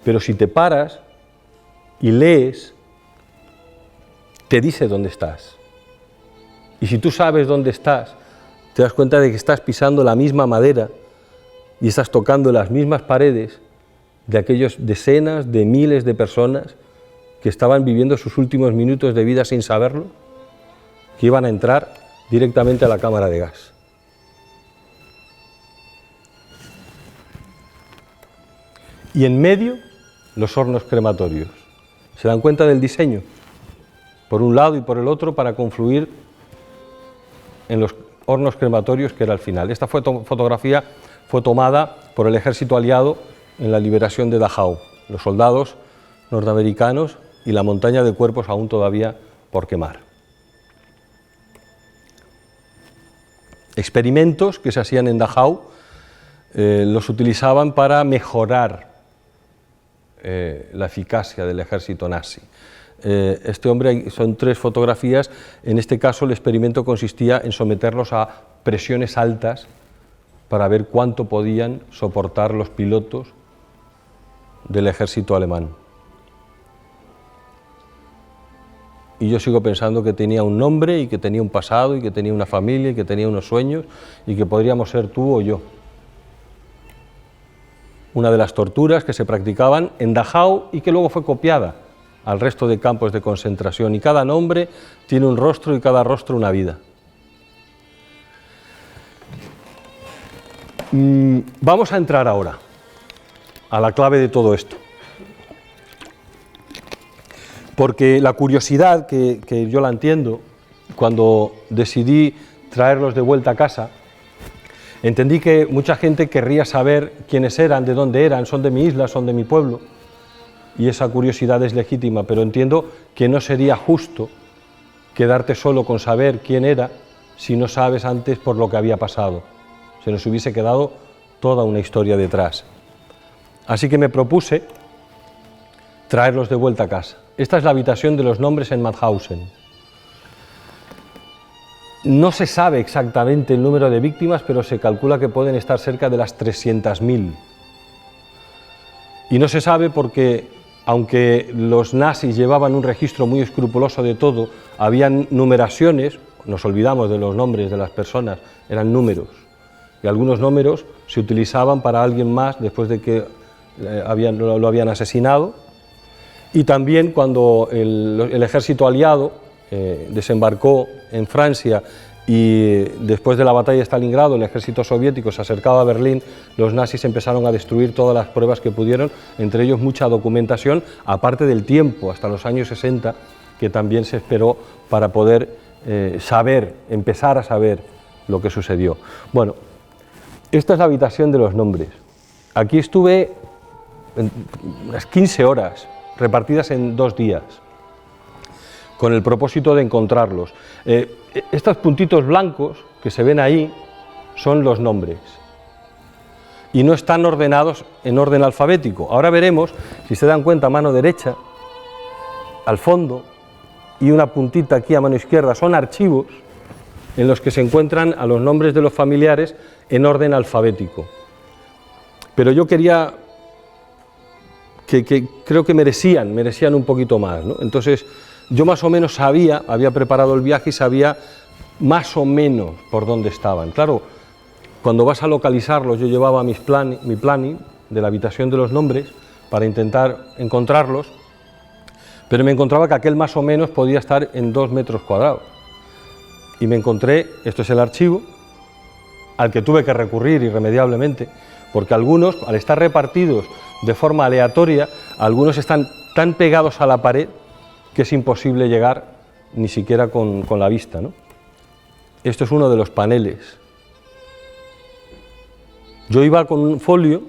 Pero si te paras y lees, te dice dónde estás. Y si tú sabes dónde estás, te das cuenta de que estás pisando la misma madera y estás tocando las mismas paredes de aquellos decenas de miles de personas que estaban viviendo sus últimos minutos de vida sin saberlo, que iban a entrar directamente a la cámara de gas. Y en medio, los hornos crematorios. ¿Se dan cuenta del diseño? Por un lado y por el otro, para confluir en los hornos crematorios, que era el final. Esta fotografía fue tomada por el ejército aliado en la liberación de Dachau, los soldados norteamericanos y la montaña de cuerpos aún todavía por quemar. Experimentos que se hacían en Dachau los utilizaban para mejorar la eficacia del ejército nazi. Este hombre, son 3 fotografías, en este caso el experimento consistía en someterlos a presiones altas para ver cuánto podían soportar los pilotos del ejército alemán. Y yo sigo pensando que tenía un nombre y que tenía un pasado y que tenía una familia y que tenía unos sueños y que podríamos ser tú o yo. Una de las torturas que se practicaban en Dachau y que luego fue copiada al resto de campos de concentración, y cada nombre tiene un rostro y cada rostro una vida. Vamos a entrar ahora a la clave de todo esto, porque la curiosidad, que yo la entiendo, cuando decidí traerlos de vuelta a casa, entendí que mucha gente querría saber quiénes eran, de dónde eran, son de mi isla, son de mi pueblo, y esa curiosidad es legítima, pero entiendo que no sería justo quedarte solo con saber quién era si no sabes antes por lo que había pasado. Se nos hubiese quedado toda una historia detrás. Así que me propuse traerlos de vuelta a casa. Esta es la habitación de los nombres en Mauthausen. No se sabe exactamente el número de víctimas, pero se calcula que pueden estar cerca de las 300.000. Y no se sabe porque, aunque los nazis llevaban un registro muy escrupuloso de todo, habían numeraciones, nos olvidamos de los nombres de las personas, eran números. Y algunos números se utilizaban para alguien más después de que lo habían asesinado. Y también cuando el ejército aliado desembarcó en Francia y después de la batalla de Stalingrado el ejército soviético se acercaba a Berlín, los nazis empezaron a destruir todas las pruebas que pudieron, entre ellos mucha documentación, aparte del tiempo, hasta los años 60, que también se esperó para poder empezar a saber lo que sucedió. Bueno, esta es la habitación de los nombres. Aquí estuve unas 15 horas, repartidas en 2 días, con el propósito de encontrarlos. Estos puntitos blancos que se ven ahí son los nombres y no están ordenados en orden alfabético. Ahora veremos, si se dan cuenta, a mano derecha, al fondo, y una puntita aquí a mano izquierda, son archivos en los que se encuentran a los nombres de los familiares en orden alfabético. Pero yo quería que creo que merecían un poquito más, ¿no? Entonces yo más o menos sabía, había preparado el viaje y sabía más o menos por dónde estaban. Claro, cuando vas a localizarlos, yo llevaba mi planning de la habitación de los nombres para intentar encontrarlos, pero me encontraba que aquel más o menos podía estar en 2 metros cuadrados. Y me encontré, esto es el archivo, al que tuve que recurrir irremediablemente, porque algunos, al estar repartidos de forma aleatoria, algunos están tan pegados a la pared que es imposible llegar ni siquiera con la vista, ¿no? Esto es uno de los paneles. Yo iba con un folio,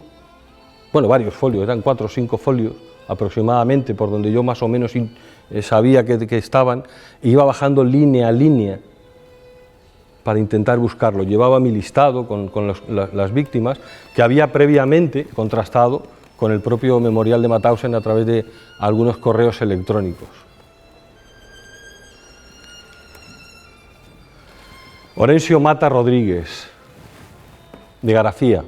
bueno, varios folios, eran 4 o 5 folios aproximadamente, por donde yo más o menos sabía que estaban, e iba bajando línea a línea para intentar buscarlo. Llevaba mi listado con las víctimas, que había previamente contrastado con el propio memorial de Mauthausen a través de algunos correos electrónicos. Orencio Mata Rodríguez, de Garafía.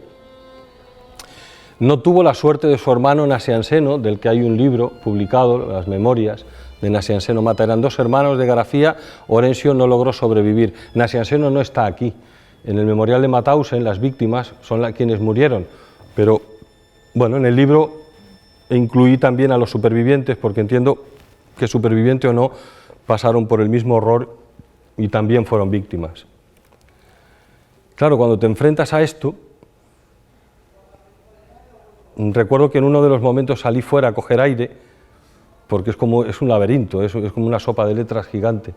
No tuvo la suerte de su hermano Nasianseno, del que hay un libro publicado, las memorias de Nasianseno Mata. Eran 2 hermanos de Garafía, Orencio no logró sobrevivir. Nasianseno no está aquí. En el memorial de Mauthausen las víctimas son quienes murieron, pero bueno, en el libro incluí también a los supervivientes, porque entiendo que superviviente o no pasaron por el mismo horror y también fueron víctimas. Claro, cuando te enfrentas a esto, recuerdo que en uno de los momentos salí fuera a coger aire, porque es un laberinto, es como una sopa de letras gigante.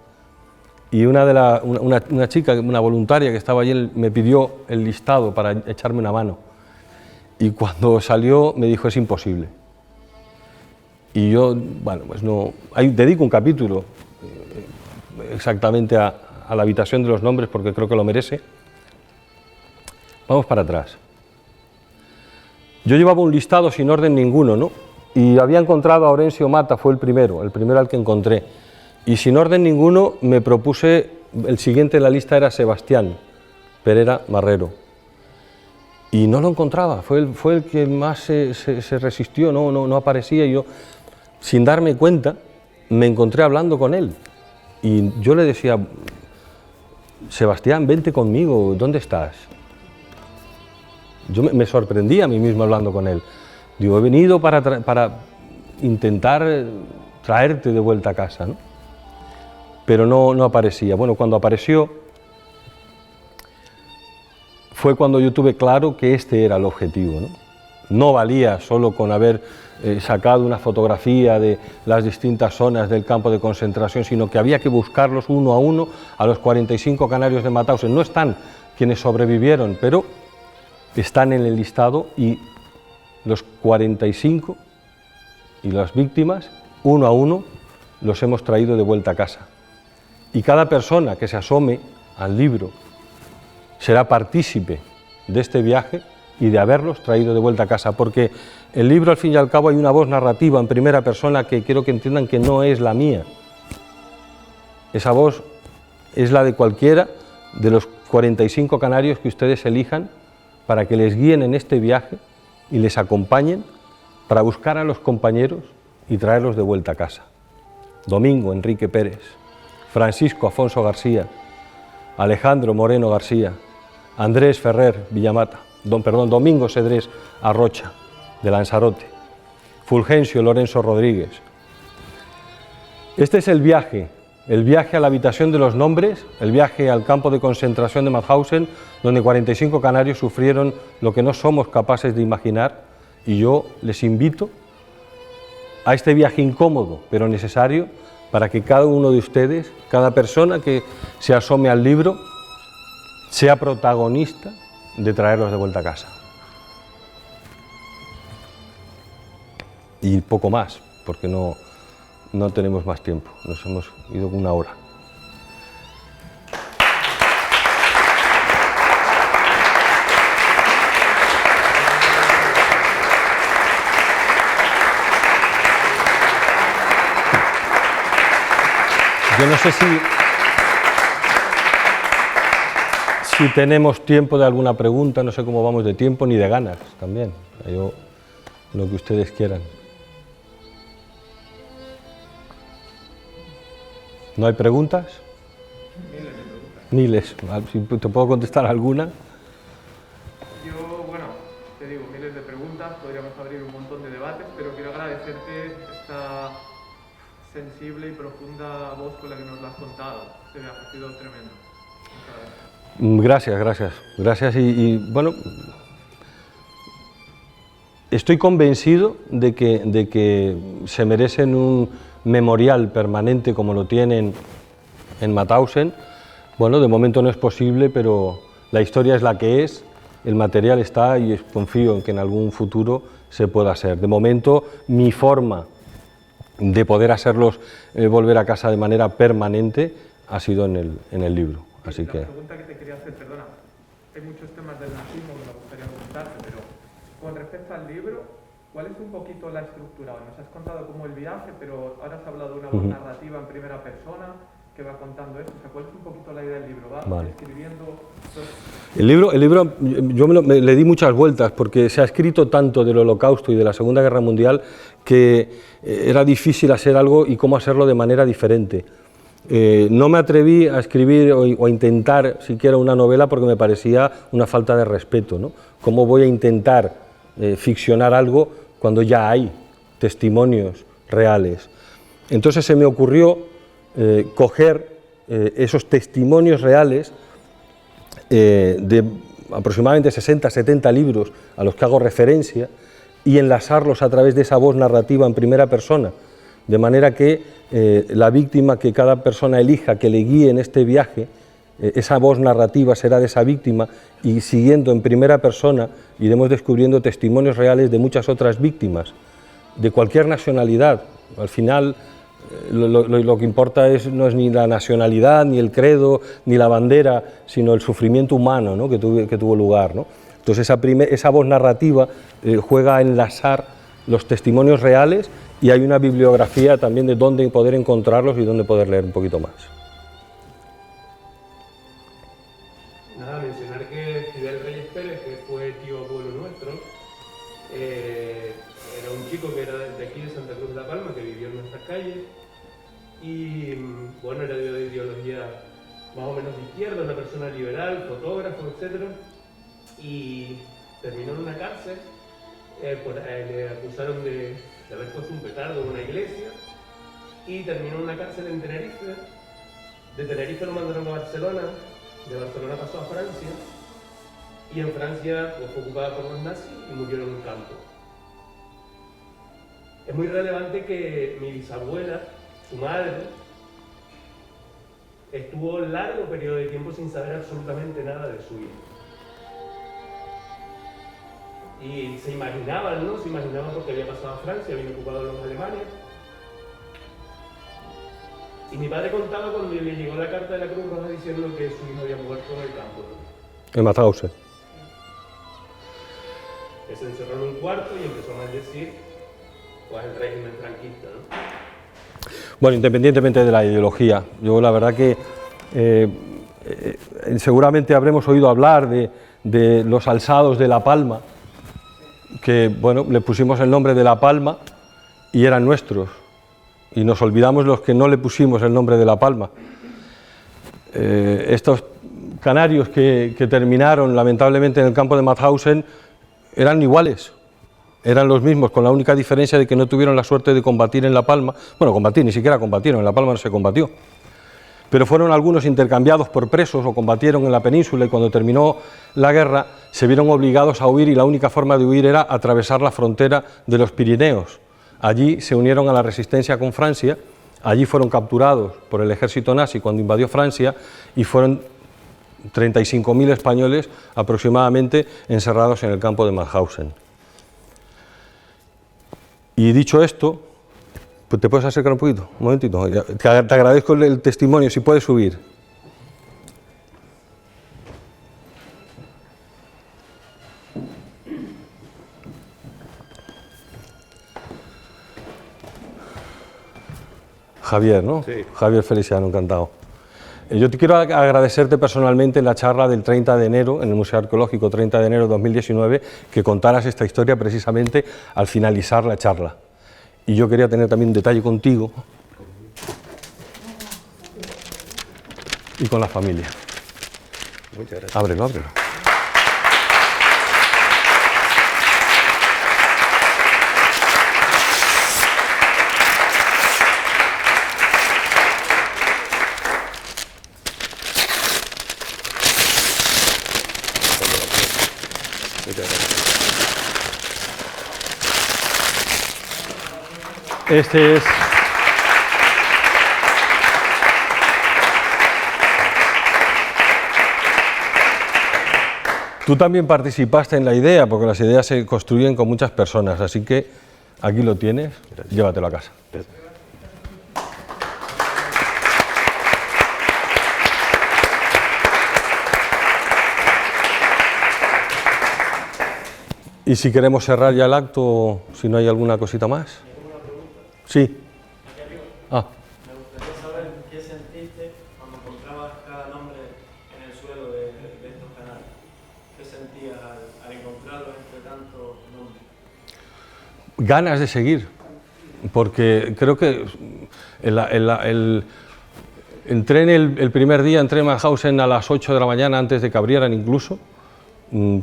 Y una chica, una voluntaria que estaba allí, me pidió el listado para echarme una mano. Y cuando salió me dijo, es imposible. Y yo, bueno, pues no, ahí dedico un capítulo exactamente a la habitación de los nombres porque creo que lo merece. Vamos para atrás. Yo llevaba un listado sin orden ninguno, ¿no? Y había encontrado a Orencio Mata, fue el primero al que encontré. Y sin orden ninguno me propuse, el siguiente en la lista era Sebastián Pereira Marrero. Y no lo encontraba, fue el que más se resistió, no aparecía. Y yo, sin darme cuenta, me encontré hablando con él. Y yo le decía, Sebastián, vente conmigo, ¿dónde estás? Yo me sorprendí a mí mismo hablando con él. Digo, he venido para intentar traerte de vuelta a casa, ¿no? Pero no aparecía. Bueno, cuando apareció, fue cuando yo tuve claro que este era el objetivo, ¿no? No valía solo con haber sacado una fotografía de las distintas zonas del campo de concentración, sino que había que buscarlos uno a uno a los 45 canarios de Mauthausen. No están quienes sobrevivieron, pero están en el listado y los 45 y las víctimas, uno a uno, los hemos traído de vuelta a casa. Y cada persona que se asome al libro será partícipe de este viaje y de haberlos traído de vuelta a casa, porque el libro, al fin y al cabo, hay una voz narrativa en primera persona que quiero que entiendan que no es la mía. Esa voz es la de cualquiera de los 45 canarios que ustedes elijan para que les guíen en este viaje y les acompañen para buscar a los compañeros y traerlos de vuelta a casa. Domingo Enrique Pérez, Francisco Afonso García, Alejandro Moreno García, Andrés Ferrer Villamata, Domingo Cedrés Arrocha, de Lanzarote, Fulgencio Lorenzo Rodríguez. Este es el viaje a la habitación de los nombres, el viaje al campo de concentración de Mauthausen, donde 45 canarios sufrieron lo que no somos capaces de imaginar, y yo les invito a este viaje incómodo, pero necesario, para que cada uno de ustedes, cada persona que se asome al libro, sea protagonista de traerlos de vuelta a casa. Y poco más, porque no tenemos más tiempo, nos hemos ido con una hora. Yo no sé si tenemos tiempo de alguna pregunta, no sé cómo vamos de tiempo ni de ganas también. Yo, lo que ustedes quieran. ¿No hay preguntas? Miles de preguntas. Miles. Si te puedo contestar alguna. Yo, bueno, te digo, miles de preguntas, podríamos abrir un montón de debates, pero quiero agradecerte esta sensible y profunda voz con la que nos lo has contado. Este viaje ha sido tremendo. Gracias. Y bueno, estoy convencido de que se merecen un memorial permanente como lo tienen en Mauthausen. Bueno, de momento no es posible, pero la historia es la que es, el material está y confío en que en algún futuro se pueda hacer. De momento, mi forma de poder hacerlos volver a casa de manera permanente ha sido en el libro. Así que... La pregunta que te quería hacer, perdona, hay muchos temas del nazismo que me gustaría preguntarte, pero con respecto al libro, ¿cuál es un poquito la estructura? Nos has contado cómo el viaje, pero ahora has hablado de una voz narrativa en primera persona que va contando esto. O sea, ¿cuál es un poquito la idea del libro? ¿Va escribiendo? El libro yo le di muchas vueltas porque se ha escrito tanto del Holocausto y de la Segunda Guerra Mundial que era difícil hacer algo y cómo hacerlo de manera diferente. No me atreví a escribir o a intentar siquiera una novela porque me parecía una falta de respeto, ¿no? ¿Cómo voy a intentar ficcionar algo cuando ya hay testimonios reales? Entonces se me ocurrió coger esos testimonios reales de aproximadamente 60-70 libros a los que hago referencia y enlazarlos a través de esa voz narrativa en primera persona, de manera que la víctima que cada persona elija que le guíe en este viaje, esa voz narrativa será de esa víctima y siguiendo en primera persona iremos descubriendo testimonios reales de muchas otras víctimas, de cualquier nacionalidad. Al final lo que importa no es ni la nacionalidad, ni el credo, ni la bandera, sino el sufrimiento humano, ¿no? que tuvo lugar, ¿no? Entonces esa voz narrativa juega a enlazar los testimonios reales y hay una bibliografía también de dónde poder encontrarlos y dónde poder leer un poquito más. Nada, mencionar que Fidel Reyes Pérez, que fue tío abuelo nuestro, era un chico que era de aquí de Santa Cruz de la Palma, que vivió en nuestras calles y bueno, era de ideología más o menos de izquierda, una persona liberal, fotógrafo, etc. Y terminó en una cárcel, le acusaron de haber puesto un petardo en una iglesia y terminó en una cárcel en Tenerife. De Tenerife lo mandaron a Barcelona, de Barcelona pasó a Francia y en Francia pues, fue ocupada por los nazis y murió en un campo. Es muy relevante que mi bisabuela, su madre, estuvo un largo periodo de tiempo sin saber absolutamente nada de su hijo. Y se imaginaban, ¿no? Se imaginaban porque había pasado a Francia, habían ocupado los alemanes. Y mi padre contaba cuando le llegó la carta de la Cruz Roja diciendo que su hijo había muerto en el campo, ¿no? En Mauthausen. Que se encerró en un cuarto y empezó a maldecir pues, el régimen franquista, ¿no? Bueno, independientemente de la ideología, yo la verdad que seguramente habremos oído hablar de los alzados de La Palma, que bueno, le pusimos el nombre de La Palma y eran nuestros, y nos olvidamos los que no le pusimos el nombre de La Palma. Estos canarios que terminaron lamentablemente en el campo de Mauthausen eran iguales, eran los mismos, con la única diferencia de que no tuvieron la suerte de combatir en La Palma. Bueno, combatir, ni siquiera combatieron, en La Palma no se combatió, pero fueron algunos intercambiados por presos o combatieron en la península, y cuando terminó la guerra se vieron obligados a huir, y la única forma de huir era atravesar la frontera de los Pirineos. Allí se unieron a la resistencia con Francia, allí fueron capturados por el ejército nazi cuando invadió Francia, y fueron 35.000 españoles aproximadamente encerrados en el campo de Mauthausen. Y dicho esto, pues te puedes acercar un poquito, un momentito, te agradezco el testimonio, si puedes subir. Javier, ¿no? Sí. Javier Feliciano, encantado. Yo te quiero agradecerte personalmente en la charla del 30 de enero, en el Museo Arqueológico 30 de enero de 2019, que contaras esta historia precisamente al finalizar la charla. Y yo quería tener también un detalle contigo y con la familia. Muchas gracias. Ábrelo, ábrelo. Este es... Tú también participaste en la idea, porque las ideas se construyen con muchas personas, así que aquí lo tienes, llévatelo a casa. Y si queremos cerrar ya el acto, si no hay alguna cosita más. Sí. Ah. Me gustaría saber qué sentiste cuando encontrabas cada nombre en el suelo de estos canales. ¿Qué sentías al encontrarlos entre tantos nombres? Ganas de seguir, porque creo que entré el primer día, entré en Mauthausen a las 8 de la mañana, antes de que abrieran incluso.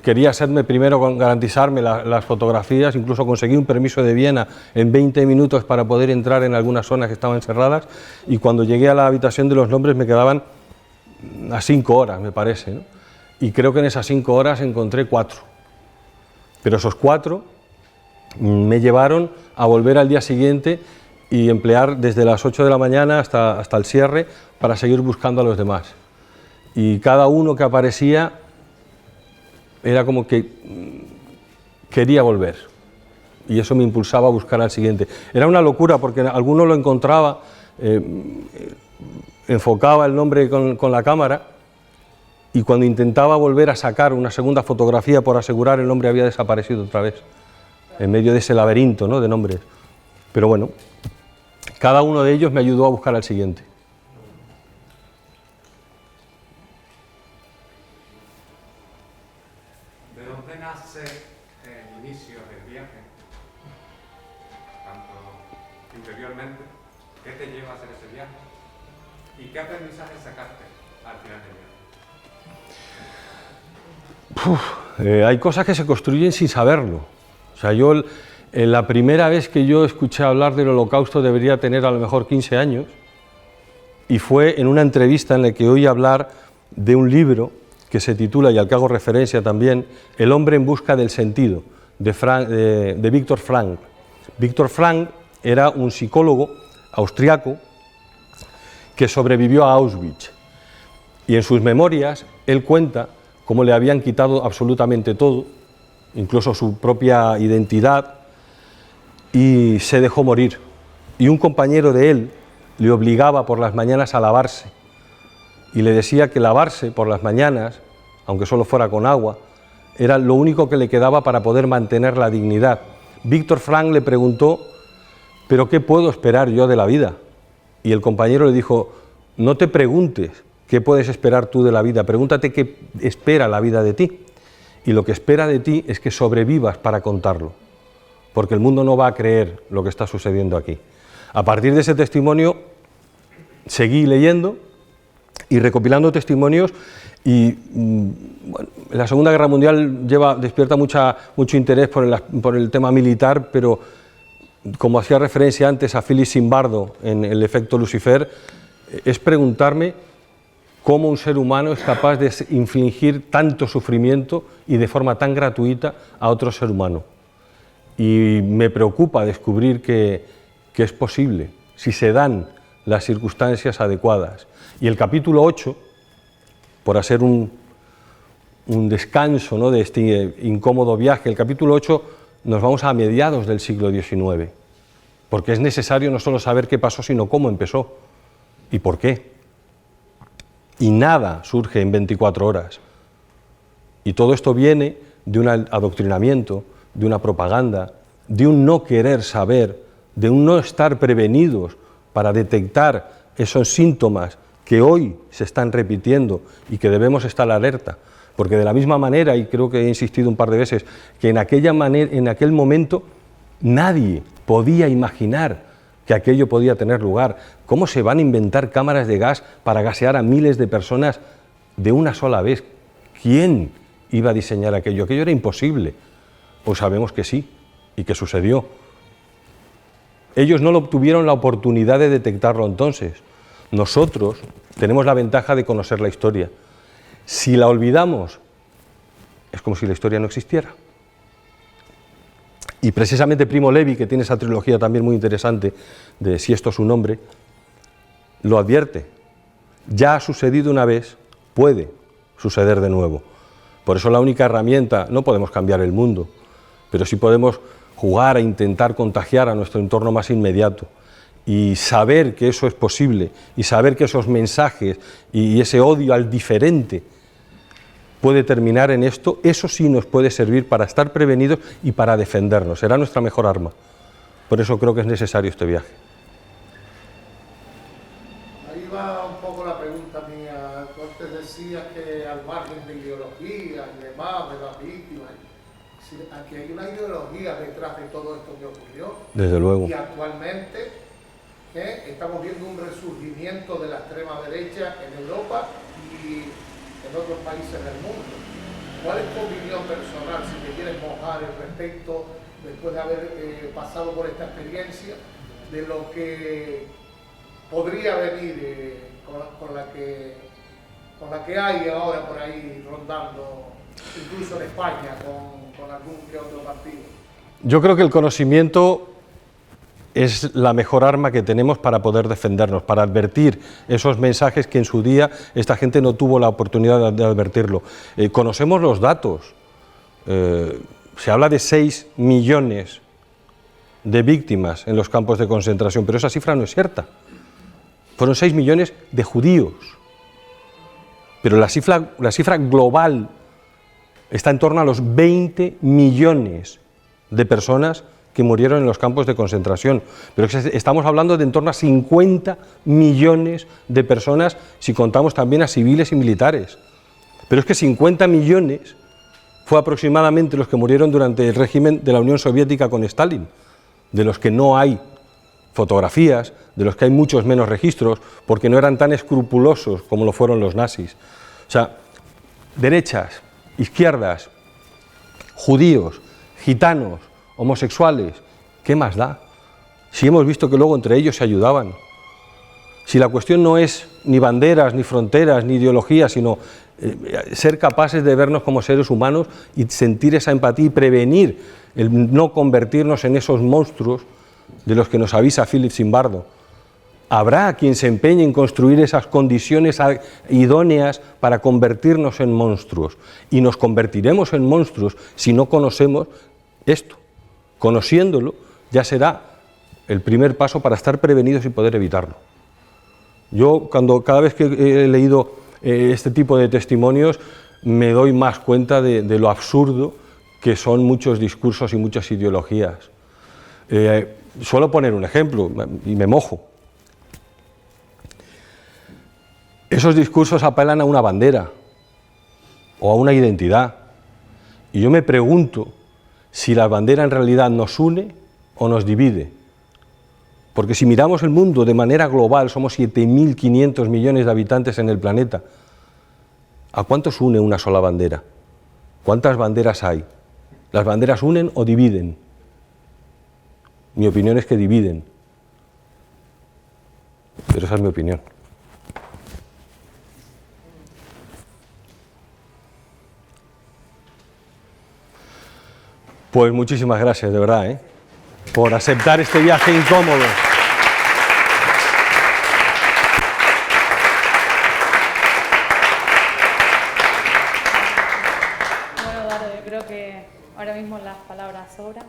Quería hacerme primero, garantizarme las fotografías, incluso conseguí un permiso de Viena en 20 minutos para poder entrar en algunas zonas que estaban cerradas, y cuando llegué a la habitación de los nombres me quedaban a 5 horas, me parece, ¿no? Y creo que en esas 5 horas encontré 4, pero esos 4 me llevaron a volver al día siguiente y emplear desde las 8 de la mañana hasta el cierre para seguir buscando a los demás, y cada uno que aparecía era como que quería volver, y eso me impulsaba a buscar al siguiente. Era una locura, porque alguno lo encontraba, enfocaba el nombre con la cámara, y cuando intentaba volver a sacar una segunda fotografía por asegurar, el nombre había desaparecido otra vez, en medio de ese laberinto, ¿no?, de nombres. Pero bueno, cada uno de ellos me ayudó a buscar al siguiente. ¿De dónde nace el inicio del viaje? Tanto interiormente, ¿qué te lleva a hacer ese viaje? ¿Y qué aprendizaje sacaste al final del viaje? Hay cosas que se construyen sin saberlo. O sea, yo la primera vez que yo escuché hablar del Holocausto debería tener a lo mejor 15 años, y fue en una entrevista en la que oí hablar de un libro que se titula, y al que hago referencia también, El hombre en busca del sentido, de Viktor Frankl. Viktor Frankl era un psicólogo austriaco que sobrevivió a Auschwitz, y en sus memorias él cuenta cómo le habían quitado absolutamente todo, incluso su propia identidad, y se dejó morir. Y un compañero de él le obligaba por las mañanas a lavarse y le decía que lavarse por las mañanas, aunque solo fuera con agua, era lo único que le quedaba para poder mantener la dignidad. Víctor Frank le preguntó: ¿pero qué puedo esperar yo de la vida? Y el compañero le dijo: no te preguntes qué puedes esperar tú de la vida, pregúntate qué espera la vida de ti. Y lo que espera de ti es que sobrevivas para contarlo, porque el mundo no va a creer lo que está sucediendo aquí. A partir de ese testimonio seguí leyendo y recopilando testimonios y bueno, la Segunda Guerra Mundial despierta mucho interés por el tema militar, pero como hacía referencia antes a Philip Zimbardo en El efecto Lucifer, es preguntarme cómo un ser humano es capaz de infligir tanto sufrimiento y de forma tan gratuita a otro ser humano. Y me preocupa descubrir que es posible, si se dan las circunstancias adecuadas. Y el capítulo 8, por hacer un descanso, ¿no?, de este incómodo viaje, el capítulo 8 nos vamos a mediados del siglo XIX, porque es necesario no solo saber qué pasó, sino cómo empezó y por qué. Y nada surge en 24 horas. Y todo esto viene de un adoctrinamiento, de una propaganda, de un no querer saber, de un no estar prevenidos para detectar esos síntomas que hoy se están repitiendo y que debemos estar alerta. Porque de la misma manera, y creo que he insistido un par de veces, que en aquel momento nadie podía imaginar que aquello podía tener lugar. ¿Cómo se van a inventar cámaras de gas para gasear a miles de personas de una sola vez? ¿Quién iba a diseñar aquello? Aquello era imposible. Pues sabemos que sí, y que sucedió. Ellos no tuvieron la oportunidad de detectarlo entonces. Nosotros tenemos la ventaja de conocer la historia. Si la olvidamos, es como si la historia no existiera. Y precisamente Primo Levi, que tiene esa trilogía también muy interesante de Si esto es un hombre, lo advierte. Ya ha sucedido una vez, puede suceder de nuevo. Por eso la única herramienta, no podemos cambiar el mundo, pero sí podemos jugar a intentar contagiar a nuestro entorno más inmediato y saber que eso es posible y saber que esos mensajes y ese odio al diferente puede terminar en esto. Eso sí nos puede servir para estar prevenidos y para defendernos. Será nuestra mejor arma. Por eso creo que es necesario este viaje. Ahí va un poco la pregunta mía. Tú antes decías que al margen de ideología y demás, de las víctimas, aquí hay una ideología detrás de todo esto que ocurrió. Desde luego. Y actualmente estamos viendo un resurgimiento de la extrema derecha en Europa y en otros países del mundo. ¿Cuál es tu opinión personal, si te quieres mojar al respecto, después de haber pasado por esta experiencia, de lo que podría venir con la que hay ahora por ahí rondando, incluso en España, con algún que otro partido? Yo creo que el conocimiento es la mejor arma que tenemos para poder defendernos, para advertir esos mensajes que en su día esta gente no tuvo la oportunidad de advertirlo. Conocemos los datos. Se habla de 6 millones de víctimas en los campos de concentración, pero esa cifra no es cierta. Fueron 6 millones de judíos. Pero la cifra global está en torno a los 20 millones de personas que murieron en los campos de concentración. Pero estamos hablando de en torno a 50 millones de personas si contamos también a civiles y militares. Pero es que 50 millones fue aproximadamente los que murieron durante el régimen de la Unión Soviética con Stalin, de los que no hay fotografías, de los que hay muchos menos registros, porque no eran tan escrupulosos como lo fueron los nazis. O sea, derechas, izquierdas, judíos, gitanos, homosexuales, ¿qué más da? Si hemos visto que luego entre ellos se ayudaban. Si la cuestión no es ni banderas, ni fronteras, ni ideologías, sino ser capaces de vernos como seres humanos y sentir esa empatía y prevenir el no convertirnos en esos monstruos de los que nos avisa Philip Zimbardo. Habrá quien se empeñe en construir esas condiciones idóneas para convertirnos en monstruos. Y nos convertiremos en monstruos si no conocemos esto. Conociéndolo ya será el primer paso para estar prevenidos y poder evitarlo. Yo cada vez que he leído este tipo de testimonios me doy más cuenta de lo absurdo que son muchos discursos y muchas ideologías. Suelo poner un ejemplo y me mojo. Esos discursos apelan a una bandera o a una identidad. Y yo me pregunto si la bandera en realidad nos une o nos divide. Porque si miramos el mundo de manera global, somos 7.500 millones de habitantes en el planeta. ¿A cuántos une una sola bandera? ¿Cuántas banderas hay? ¿Las banderas unen o dividen? Mi opinión es que dividen. Pero esa es mi opinión. Pues muchísimas gracias, de verdad, por aceptar este viaje incómodo. Bueno, Eduardo, yo creo que ahora mismo las palabras sobran.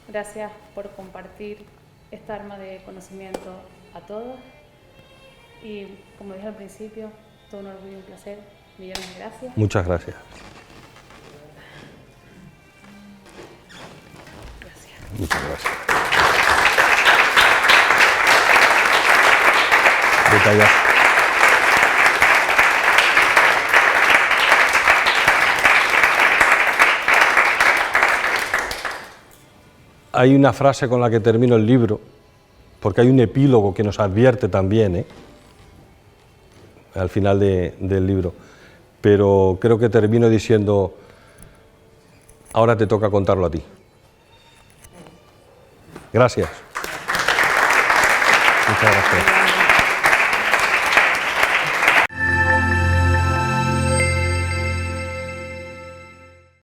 Gracias por compartir esta arma de conocimiento a todos. Y como dije al principio, todo un orgullo y un placer. Millones de gracias. Muchas gracias. Muchas gracias. Detallazo. Hay una frase con la que termino el libro, porque hay un epílogo que nos advierte también, al final del libro, pero creo que termino diciendo, ahora te toca contarlo a ti. Gracias. Muchas gracias.